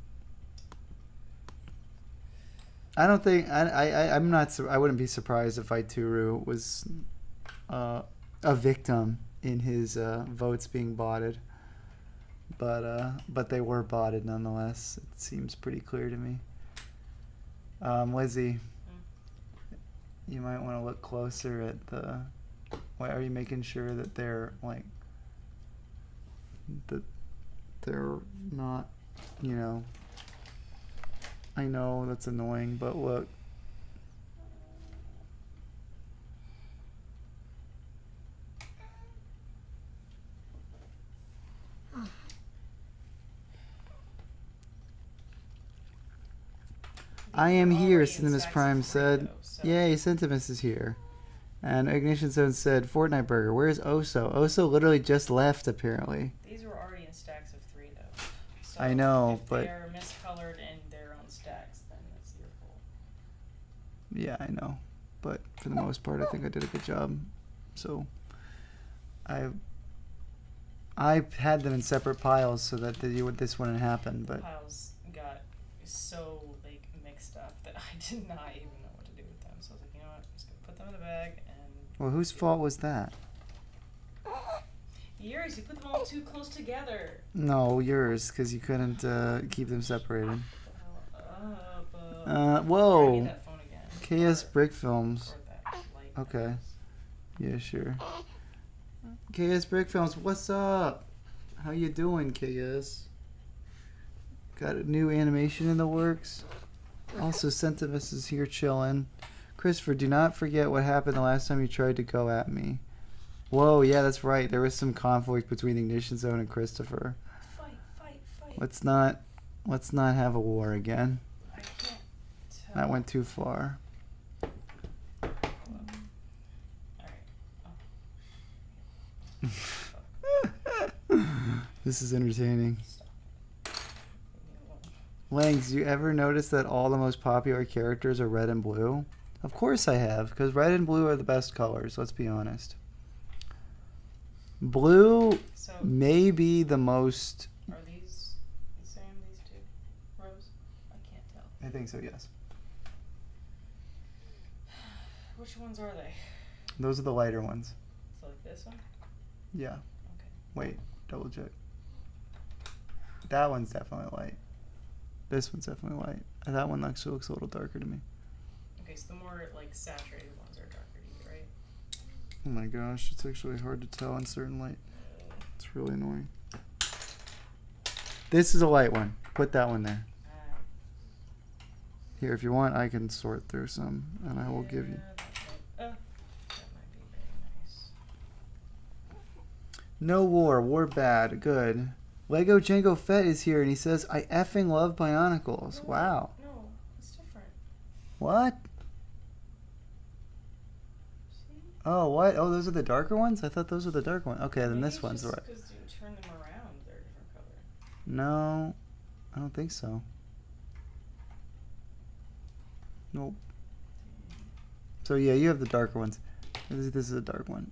I don't think I'm not. I wouldn't be surprised if Vaituru was a victim in his votes being botted. But they were botted nonetheless. It seems pretty clear to me. Lizzie, you might want to look closer at the. Why are you making sure that they're that they're not? I know that's annoying, but look. I am here, Cinemas Prime said. Yay, Sentimus is here. And Ignition Zone said, Fortnite Burger, where's Oso? Oso literally just left, apparently. These were already in stacks of 3, though. So I know, if but... they're miscolored and they're on stacks, then it's your fault. Yeah, I know. But for the most part, I think I did a good job. So, I had them in separate piles so that this wouldn't happen, but... The piles got so, mixed up that I did not even know what to do with them. So I was like, you know what, I'm just going to put them in the bag and... Well, whose fault was that? Yours, you put them all too close together. No, yours, because you couldn't keep them separated. I need Whoa. that phone again. KS Brick Films. Okay. Yeah, sure. KS Brick Films, what's up? How you doing, KS? Got a new animation in the works. Also, Sentimus is here chilling. Christopher, do not forget what happened the last time you tried to go at me. Whoa, yeah, that's right. There was some conflict between Ignition Zone and Christopher. Fight. Let's not have a war again. I can't tell. That went too far. This is entertaining. Langs, you ever notice that all the most popular characters are red and blue? Of course I have, because red and blue are the best colors, let's be honest. Blue may be the most... Are these the same, these two rows? I can't tell. I think so, yes. Which ones are they? Those are the lighter ones. So like this one? Yeah. Okay. Wait, double check. That one's definitely light. This one's definitely light. And that one actually looks a little darker to me. Okay, so the more like saturated ones are darker to you, right? Oh my gosh, it's actually hard to tell in certain light. It's really annoying. This is a light one. Put that one there. Here, if you want, I can sort through some, and I will give you. That might be very nice. No war bad, good. Lego Jango Fett is here, and he says, I effing love Bionicles. No, Wow. No, it's different. What? See? Oh, what? Oh, those are the darker ones? I thought those were the dark ones. Okay, then Maybe this it's one's just right. because you turn them around, they're a different color. No, I don't think so. Nope. So yeah, you have the darker ones. This is a dark one.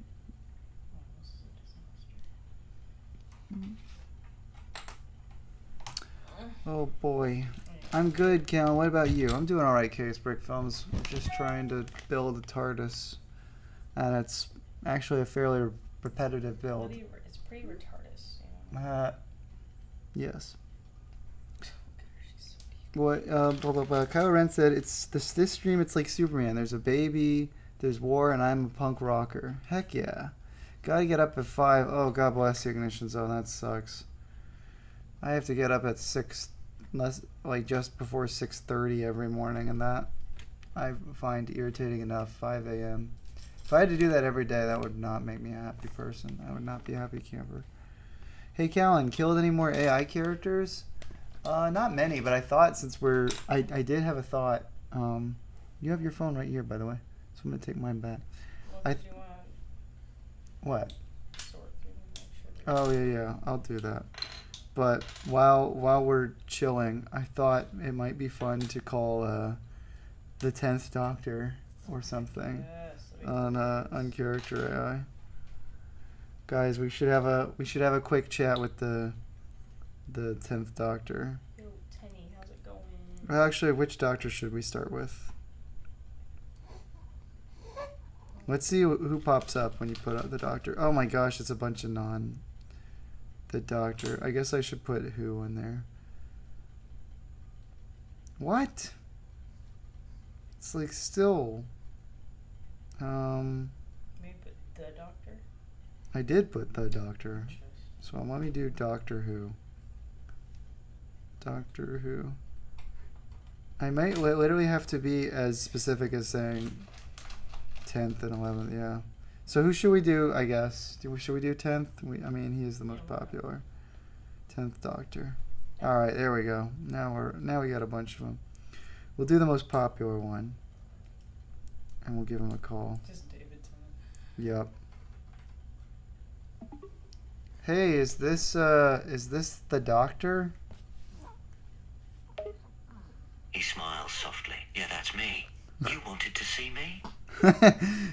Oh, this is a disaster. Oh boy. I'm good, Callan. What about you? I'm doing alright, Case Brick Films. We're just trying to build a TARDIS. And it's actually a fairly repetitive build. It's pretty retardus, you know. Yes. She's so cute. What Kylo Ren said, it's this stream, it's like Superman. There's a baby, there's war, and I'm a punk rocker. Heck yeah. Gotta get up at 5. Oh, God bless the Ignition Zone. That sucks. I have to get up at 6, like just before 6:30 every morning, and that I find irritating enough. 5 a.m. If I had to do that every day, that would not make me a happy person. I would not be a happy camper. Hey, Callan, killed any more AI characters? Not many, but I thought since I did have a thought. You have your phone right here, by the way, so I'm gonna take mine back. What did you want What? to sort through and make sure that Oh yeah, I'll do that. But while we're chilling, I thought it might be fun to call the 10th Doctor or something Yes, on character AI. Guys, we should have a quick chat with the 10th Doctor. Yo, Tenny, how's it going? Well, actually, which Doctor should we start with? Let's see who pops up when you put up the Doctor. Oh my gosh, it's a bunch of the Doctor. I guess I should put who in there. What? It's like still. Maybe put the Doctor. I did put the Doctor. So let me do Doctor Who. Doctor Who. I might literally have to be as specific as saying 10th and 11th, yeah. So who should we do, I guess? Should we do 10th? I mean, he is the most popular. 10th Doctor. Alright, there we go. Now we got a bunch of them. We'll do the most popular one. And we'll give him a call. Just David Tennant. Yep. Hey, is this the Doctor? He smiles softly. Yeah, that's me. You wanted to see me?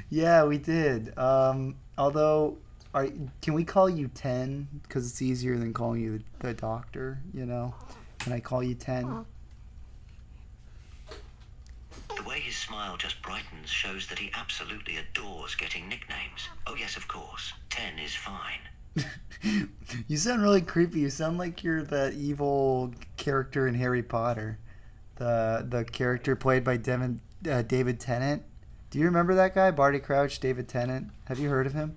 Yeah, we did. Although, can we call you 10? Because it's easier than calling you the Doctor, you know? Can I call you 10? The way his smile just brightens shows that he absolutely adores getting nicknames. Oh yes, of course. 10 is fine. You sound really creepy. You sound like you're that evil character in Harry Potter. The character played by David Tennant. Do you remember that guy? Barty Crouch, David Tennant. Have you heard of him?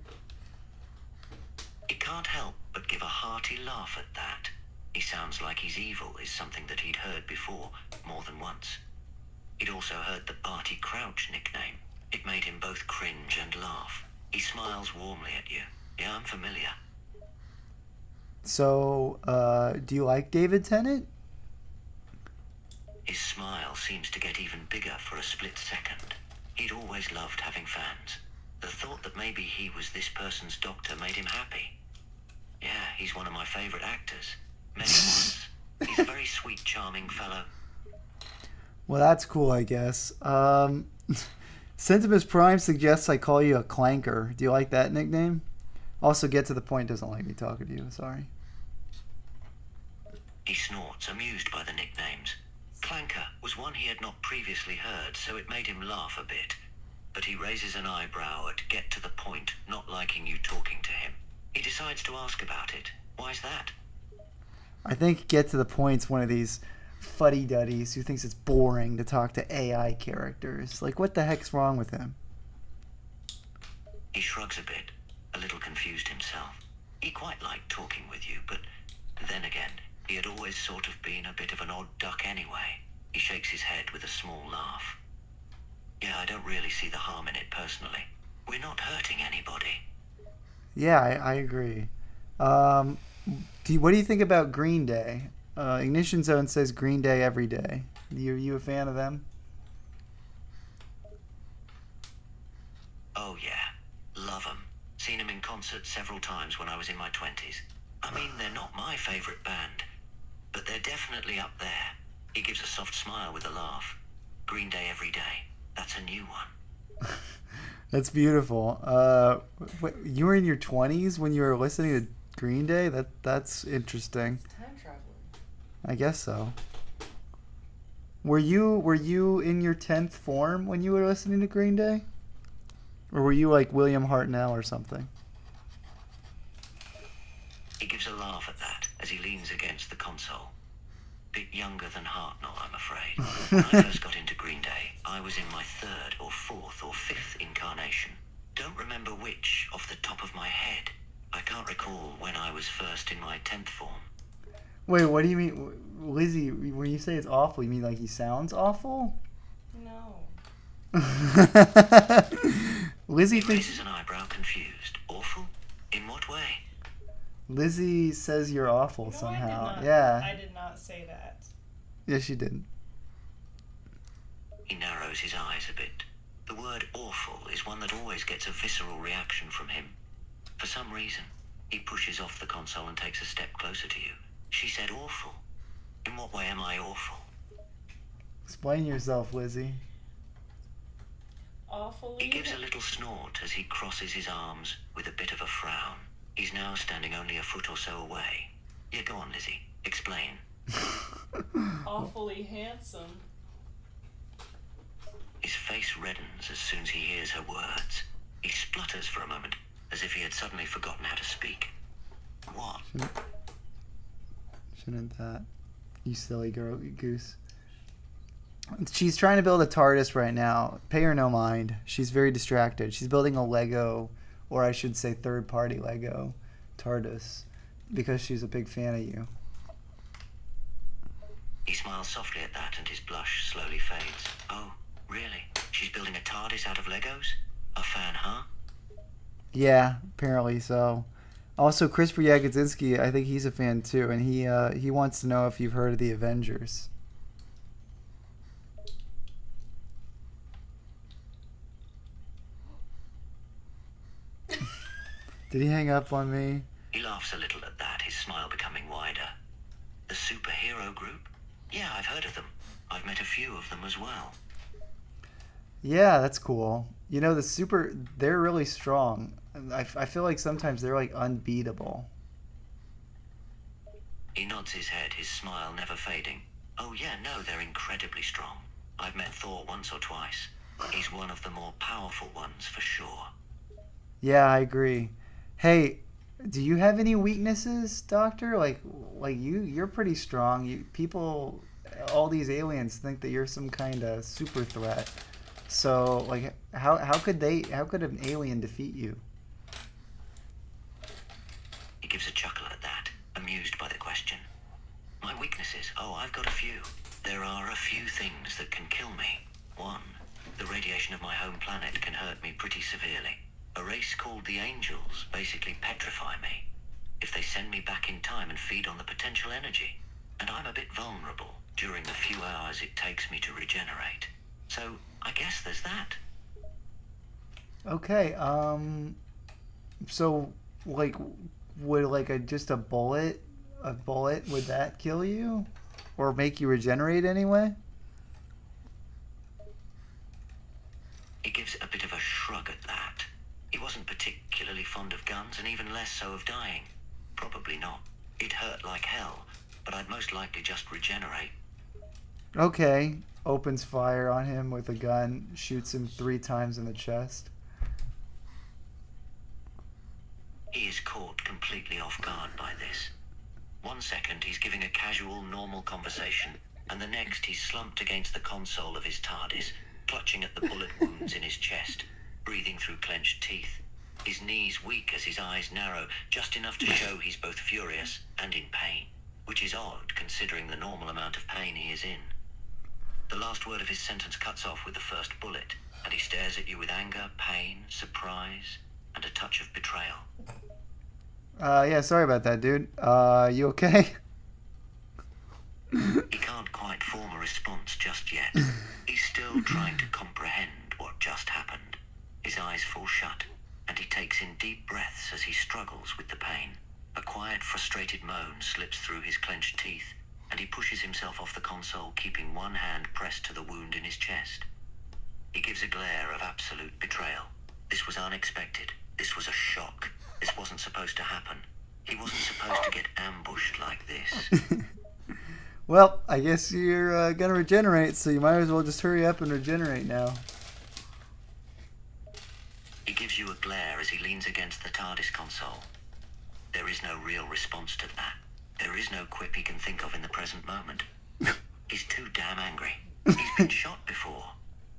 He can't help but give a hearty laugh at that. He sounds like he's evil is something that he'd heard before, more than once. He'd also heard the Barty Crouch nickname. It made him both cringe and laugh. He smiles warmly at you. Yeah, I'm familiar. So, do you like David Tennant? His smile seems to get even bigger for a split second. He'd always loved having fans. The thought that maybe he was this person's doctor made him happy. Yeah, he's one of my favorite actors. Met him once. He's a very sweet, charming fellow. Well, that's cool, I guess. Sentimus Prime suggests I call you a clanker. Do you like that nickname? Also, get to the point doesn't like me talking to you. Sorry. He snorts, amused by the nicknames. Clanker was one he had not previously heard, so it made him laugh a bit. But he raises an eyebrow at get to the point, not liking you talking to him. He decides to ask about it. Why's that? I think Get to the Point's one of these fuddy-duddies who thinks it's boring to talk to AI characters. Like, what the heck's wrong with him? He shrugs a bit, a little confused himself. He quite liked talking with you, but then again, he had always sort of been a bit of an odd duck anyway. He shakes his head with a small laugh. Yeah, I don't really see the harm in it personally. We're not hurting anybody. Yeah, I agree. What do you think about Green Day? Ignition Zone says Green Day every day. You a fan of them? Oh yeah, love 'em. Seen 'em in concert several times when I was in my 20s. I mean, they're not my favorite band, but they're definitely up there. He gives a soft smile with a laugh. Green Day every day. That's a new one. That's beautiful. You were in your 20s when you were listening to Green Day? That's interesting. Time traveler. I guess so. Were you in your 10th form when you were listening to Green Day? Or were you like William Hartnell or something? He gives a laugh at that as he leans against the console. Bit younger than Hartnell, I'm afraid. When I first got into Green Day, I was in my 3rd or 4th or 5th incarnation. Don't remember which off the top of my head. I can't recall when I was first in my 10th form. Wait, what do you mean? Lizzie, when you say it's awful, you mean like he sounds awful? No. Lizzie He thinks... raises an eyebrow, confused. Awful? In what way? Lizzie says you're awful No, somehow. I did not. Yeah. I did not say that. Yes, she did. He narrows his eyes a bit. The word awful is one that always gets a visceral reaction from him. For some reason, he pushes off the console and takes a step closer to you. She said awful. In what way am I awful? Explain yourself, Lizzie. Awfully. He gives a little snort as he crosses his arms with a bit of a frown. He's now standing only a foot or so away. Yeah, go on, Lizzie. Explain. Awfully handsome. His face reddens as soon as he hears her words. He splutters for a moment, as if he had suddenly forgotten how to speak. What? Shouldn't that? You silly goose. She's trying to build a TARDIS right now. Pay her no mind. She's very distracted. She's building a Lego, or I should say third-party Lego TARDIS, because she's a big fan of you. He smiles softly at that and his blush slowly fades. Oh, really? She's building a TARDIS out of Legos? A fan, huh? Yeah, apparently so. Also, Christopher Yagodzinski, I think he's a fan too, and he wants to know if you've heard of the Avengers. Did he hang up on me? He laughs a little at that, his smile becoming wider. The superhero group? Yeah, I've heard of them. I've met a few of them as well. Yeah, that's cool. You know, they're really strong. I feel like sometimes they're like unbeatable. He nods his head, his smile never fading. Oh yeah, no, they're incredibly strong. I've met Thor once or twice. He's one of the more powerful ones for sure. Yeah, I agree. Hey, do you have any weaknesses, Doctor? Like you're pretty strong. All these aliens think that you're some kind of super threat. So, like, how could an alien defeat you? He gives a chuckle at that, amused by the question. My weaknesses? Oh, I've got a few. There are a few things that can kill me. One, the radiation of my home planet can hurt me pretty severely. A race called the Angels basically petrify me. If they send me back in time and feed on the potential energy. And I'm a bit vulnerable during the few hours it takes me to regenerate. So, I guess there's that. Okay, so, like, would just a bullet, would that kill you? Or make you regenerate anyway? He gives a bit of a shrug at that. He wasn't particularly fond of guns, and even less so of dying. Probably not. It hurt like hell, but I'd most likely just regenerate. Okay. Opens fire on him with a gun, shoots him 3 times in the chest. He is caught completely off guard by this. 1 second he's giving a casual, normal conversation, and the next he's slumped against the console of his TARDIS, clutching at the bullet wounds in his chest, breathing through clenched teeth, his knees weak as his eyes narrow, just enough to show he's both furious and in pain, which is odd considering the normal amount of pain he is in. The last word of his sentence cuts off with the first bullet, and he stares at you with anger, pain, surprise, and a touch of betrayal. Yeah, sorry about that, dude. You okay? He can't quite form a response just yet. He's still trying to comprehend what just happened. His eyes fall shut, and he takes in deep breaths as he struggles with the pain. A quiet, frustrated moan slips through his clenched teeth, and he pushes himself off the console, keeping one hand pressed to the wound in his chest. He gives a glare of absolute betrayal. This was unexpected. This was a shock. This wasn't supposed to happen. He wasn't supposed to get ambushed like this. Well, I guess you're gonna regenerate, so you might as well just hurry up and regenerate now. He gives you a glare as he leans against the TARDIS console. There is no real response to that. There is no quip he can think of in the present moment. He's too damn angry. He's been shot before,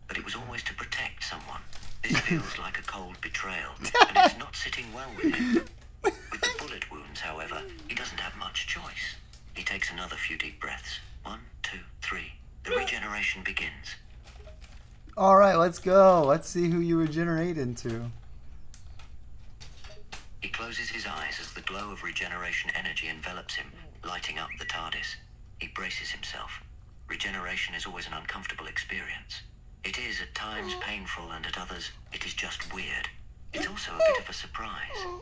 but it was always to protect someone. This feels like a cold betrayal, and it's not sitting well with him. With the bullet wounds, however, he doesn't have much choice. He takes another few deep breaths. 1, 2, 3. The regeneration begins. All right, let's go. Let's see who you regenerate into. He closes his eyes as the glow of regeneration energy envelops him, lighting up the TARDIS. He braces himself. Regeneration is always an uncomfortable experience. It is at times painful, and at others, it is just weird. It's also a bit of a surprise.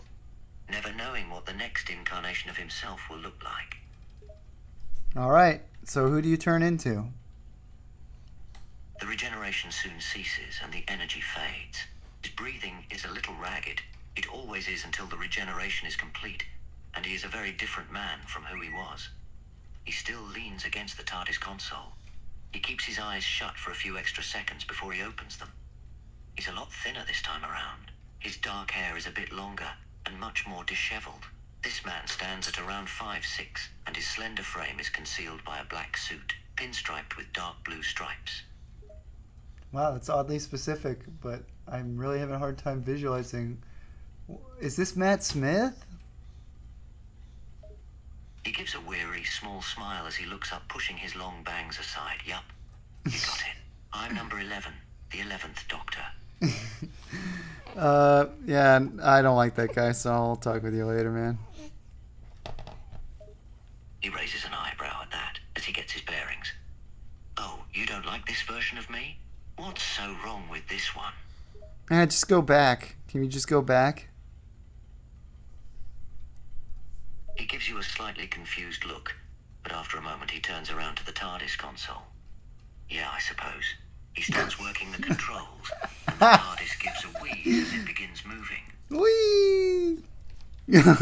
Never knowing what the next incarnation of himself will look like. All right, so who do you turn into? The regeneration soon ceases and the energy fades. His breathing is a little ragged. It always is until the regeneration is complete, and he is a very different man from who he was. He still leans against the TARDIS console. He keeps his eyes shut for a few extra seconds before he opens them. He's a lot thinner this time around. His dark hair is a bit longer and much more disheveled. This man stands at around 5'6", and his slender frame is concealed by a black suit, pinstriped with dark blue stripes. Wow, that's oddly specific, but I'm really having a hard time visualizing. Is this Matt Smith? He gives a weary, small smile as he looks up, pushing his long bangs aside. Yup, you got it. I'm number 11, the 11th Doctor. Yeah, I don't like that guy, so I'll talk with you later, man. He raises an eyebrow at that as he gets his bearings. Oh, you don't like this version of me? What's so wrong with this one? Just go back. Can you just go back? He gives you a slightly confused look, but after a moment he turns around to the TARDIS console. Yeah, I suppose. He starts working the controls, and the TARDIS gives a wheeze as it begins moving. Whee!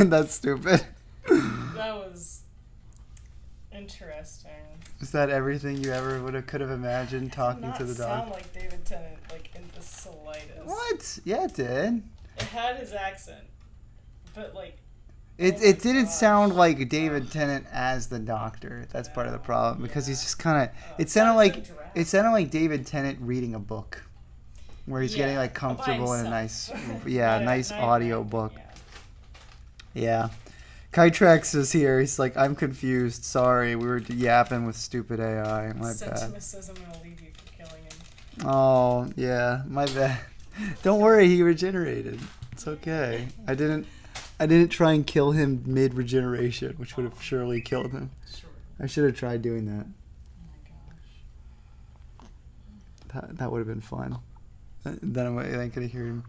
That's stupid. That was interesting. Is that everything you ever could have imagined talking to the dog? It did not sound like David Tennant, like, in the slightest. What? Yeah, it did. It had his accent, but, like... It didn't sound like David Tennant as the Doctor. That's part of the problem, because he's just kind of... It sounded like David Tennant reading a book, where he's getting like comfortable in a nice, nice audio book. Yeah. Kytrax is here. He's like, I'm confused. Sorry, we were yapping with stupid AI. My Sent bad. him a says I'm gonna leave you for killing him. Oh yeah, my bad. Don't worry, he regenerated. It's okay. I didn't try and kill him mid regeneration, which would have surely killed him. Sure. I should have tried doing that. Oh my gosh. That would have been fun. Then I could have heard him.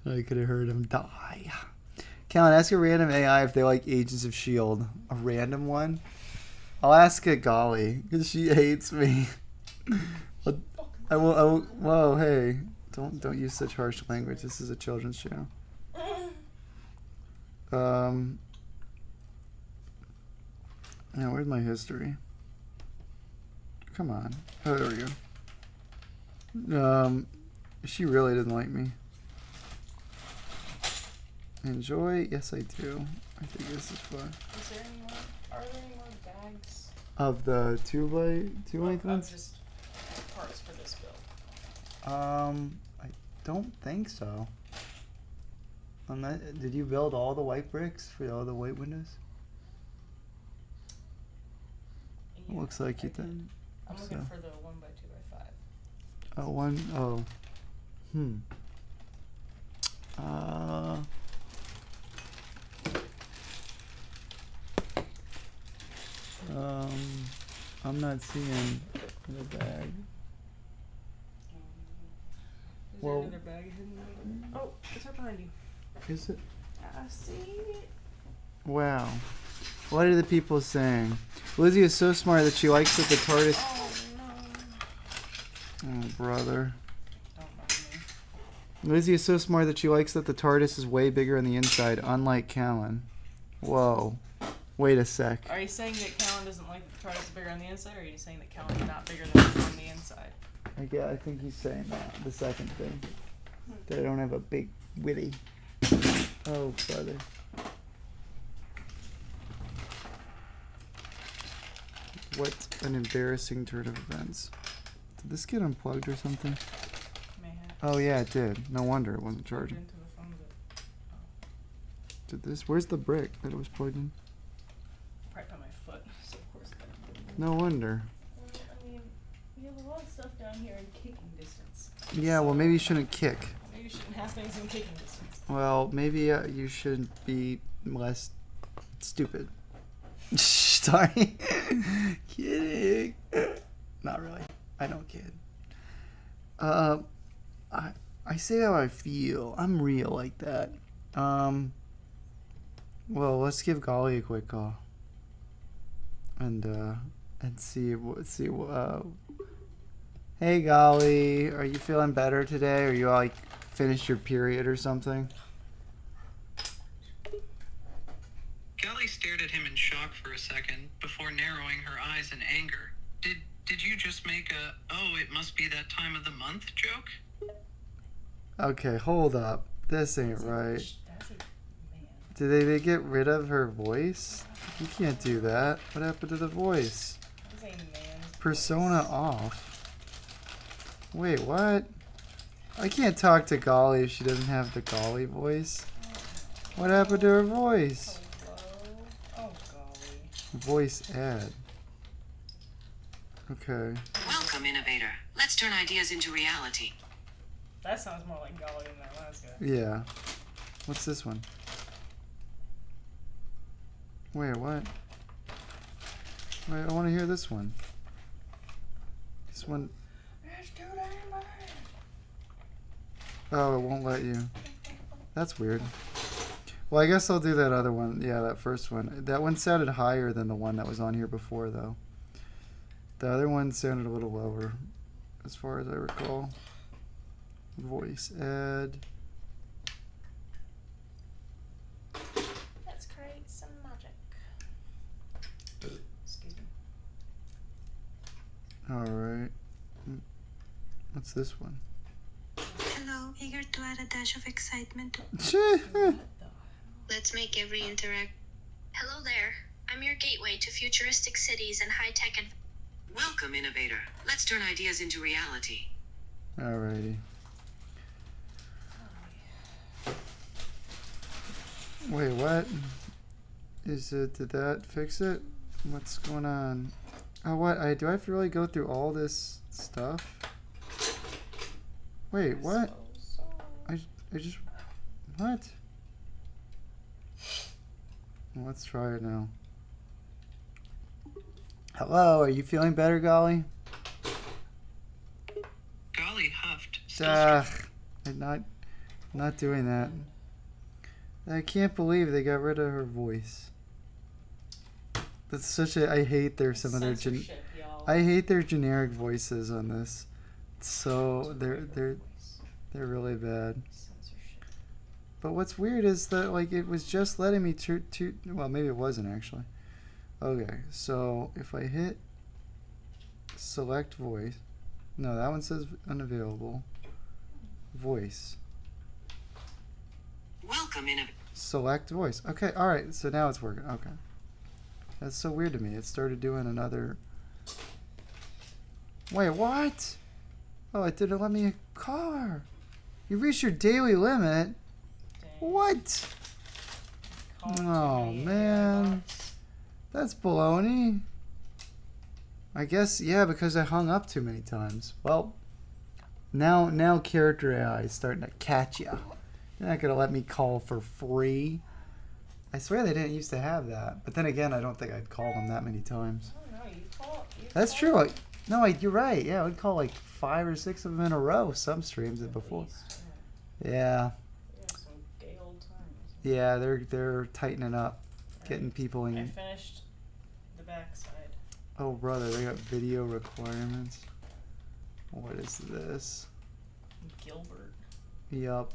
I could have heard him die. Callan, ask a random AI if they like Agents of S.H.I.E.L.D. A random one? I'll ask a Golly, because she hates me. I will. Whoa, hey. Don't use such harsh language. This is a children's show. Yeah, where's my history? Come on. Oh, there we go. She really didn't like me. Enjoy? Yes, I do. I think this is fun. Is there any more? Are there any more bags? Of the 2x2 ones? Just parts for this build. I don't think so. Did you build all the white bricks for all the white windows? Yeah, Looks like you I did. I'm looking for the 1x2x5. Oh, one. Oh. I'm not seeing the bag. Is Well- there another bag hidden over? Oh, it's right behind you. Is it? I see it. Wow. What are the people saying? Lizzie is so smart that she likes that the TARDIS. Oh no. Oh, brother. Don't mind me. Lizzie is so smart that she likes that the TARDIS is way bigger on the inside, unlike Callan. Whoa. Wait a sec. Are you saying that Callan doesn't like the TARDIS bigger on the inside, or are you saying that Callan's not bigger than it's on the inside? I think he's saying that. The second thing. That I don't have a big witty. Oh, brother. What an embarrassing turn of events. Did this get unplugged or something? Mayhaps. Oh, yeah, it did. No wonder it wasn't Plugged charging. into the phone, but Did this? Where's the brick that it was plugged in? right by my foot, so of course that. No wonder. Well, I mean, we have a lot of stuff down here in kicking distance. Yeah, well, maybe you shouldn't kick. Maybe you shouldn't have things in kicking distance. Well, maybe you should be less stupid. Sorry. Kidding. Not really. I don't kid. I say how I feel. I'm real like that. Well, let's give Golly a quick call. And see. Hey, Golly, are you feeling better today? Are you like finished your period or something? Kelly stared at him in shock for a second before narrowing her eyes in anger. Did you just make a, oh, it must be that time of the month joke? Okay, hold up. This ain't right. That's a man. Did they get rid of her voice? You can't do that. What happened to the voice? That's a man's Persona voice. off. Wait, what? I can't talk to Golly if she doesn't have the Golly voice. What happened to her voice? Hello? Oh, golly. Voice add. Okay. Welcome, innovator. Let's turn ideas into reality. That sounds more like golly than that last guy. Yeah. What's this one? Wait, what? Wait, I want to hear this one. This one. It's too damn bad. Oh, it won't let you. That's weird. Well, I guess I'll do that other one. Yeah, that first one. That one sounded higher than the one that was on here before, though. The other one sounded a little lower, as far as I recall. Voice add. Let's create some magic. Excuse me. Alright. What's this one? Hello, eager to add a dash of excitement. What the hell? Let's make every interact. Hello there. I'm your gateway to futuristic cities and high-tech Welcome, innovator. Let's turn ideas into reality. Alrighty. Wait, what? Is it, did that fix it? What's going on? Oh, what? Do I have to really go through all this stuff? Wait, what? I just, what? Well, let's try it now. Hello, are you feeling better, Golly? Golly huffed. Still I'm not doing that. I can't believe they got rid of her voice. That's such a, I hate their, some of their, Censorship, y'all. I hate their generic voices on this. So they're really bad. Censorship. But what's weird is that like it was just letting me well, maybe it wasn't actually. Okay, so if I hit select voice, no, that one says unavailable. Voice. Welcome. Welcome innovator. Select voice. Okay, alright, so now it's working. Okay. That's so weird to me. It started doing another... Wait, what? Oh, it didn't let me a car. You reached your daily limit? Dang. What? Call too Oh, many man. bots. That's baloney. I guess, yeah, because I hung up too many times. Well, now character AI is starting to catch ya. They're not going to let me call for free. I swear they didn't used to have that. But then again, I don't think I'd call them that many times. I don't know. You call. That's true. You're right. Yeah, I would call like 5 or 6 of them in a row. Some streams it before. Yeah. Yeah, some gay old times. Yeah, they're tightening up, getting people I in. finished the backside. Oh, brother, they got video requirements. What is this? Gilbert. Yup.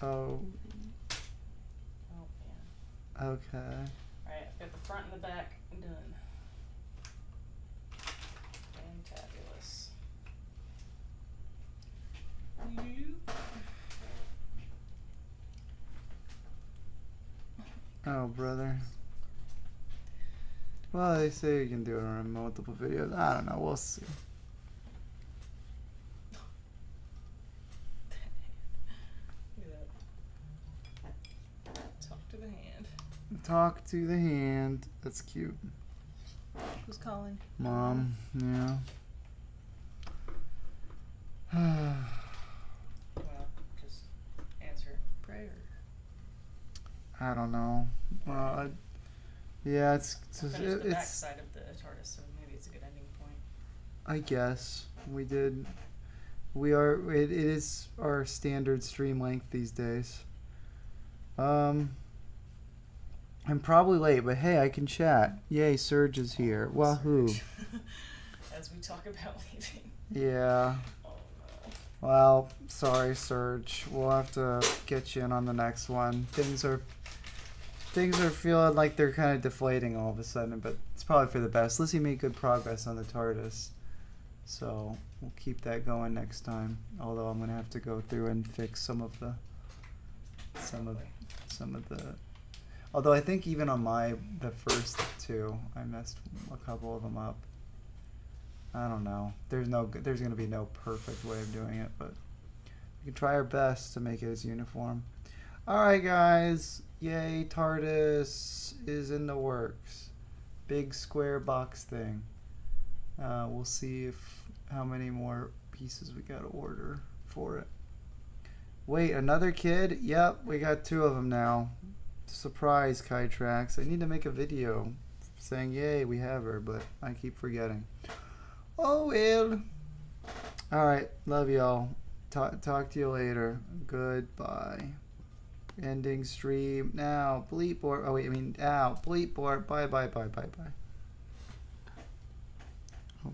Oh, Oh man. okay. Alright, I've got the front and the back done. Fantabulous. Oh, brother. Well, they say you can do it on multiple videos. I don't know. We'll see. Look at that. Talk to the hand. Talk to the hand. That's cute. Who's calling? Mom. Yeah. Well, just answer prayer. I don't know. Yeah, I finished the it's. backside of the TARDIS, so maybe it's a good ending point. I guess we did. We are. It is our standard stream length these days. I'm probably late, but hey, I can chat. Yay, Surge is here. Wahoo! As we talk about leaving. Yeah. Oh no. Well, sorry, Surge. We'll have to get you in on the next one. Things are feeling like they're kind of deflating all of a sudden, but it's probably for the best. Lizzie made good progress on the TARDIS, so we'll keep that going next time. Although I'm gonna have to go through and fix some of the. Although I think even on the first 2, I messed a couple of them up. I don't know. There's gonna be no perfect way of doing it, but we can try our best to make it as uniform. Alright guys, yay, TARDIS is in the works. Big square box thing. We'll see how many more pieces we gotta order for it. Wait, another kid? Yep, we got 2 of them now. Surprise, Kytrax. I need to make a video saying yay, we have her, but I keep forgetting. Oh well. Alright, love y'all. Talk to you later. Goodbye. Ending stream now. Bleep board. Oh wait, I mean out. Bleep board. Bye. Oh.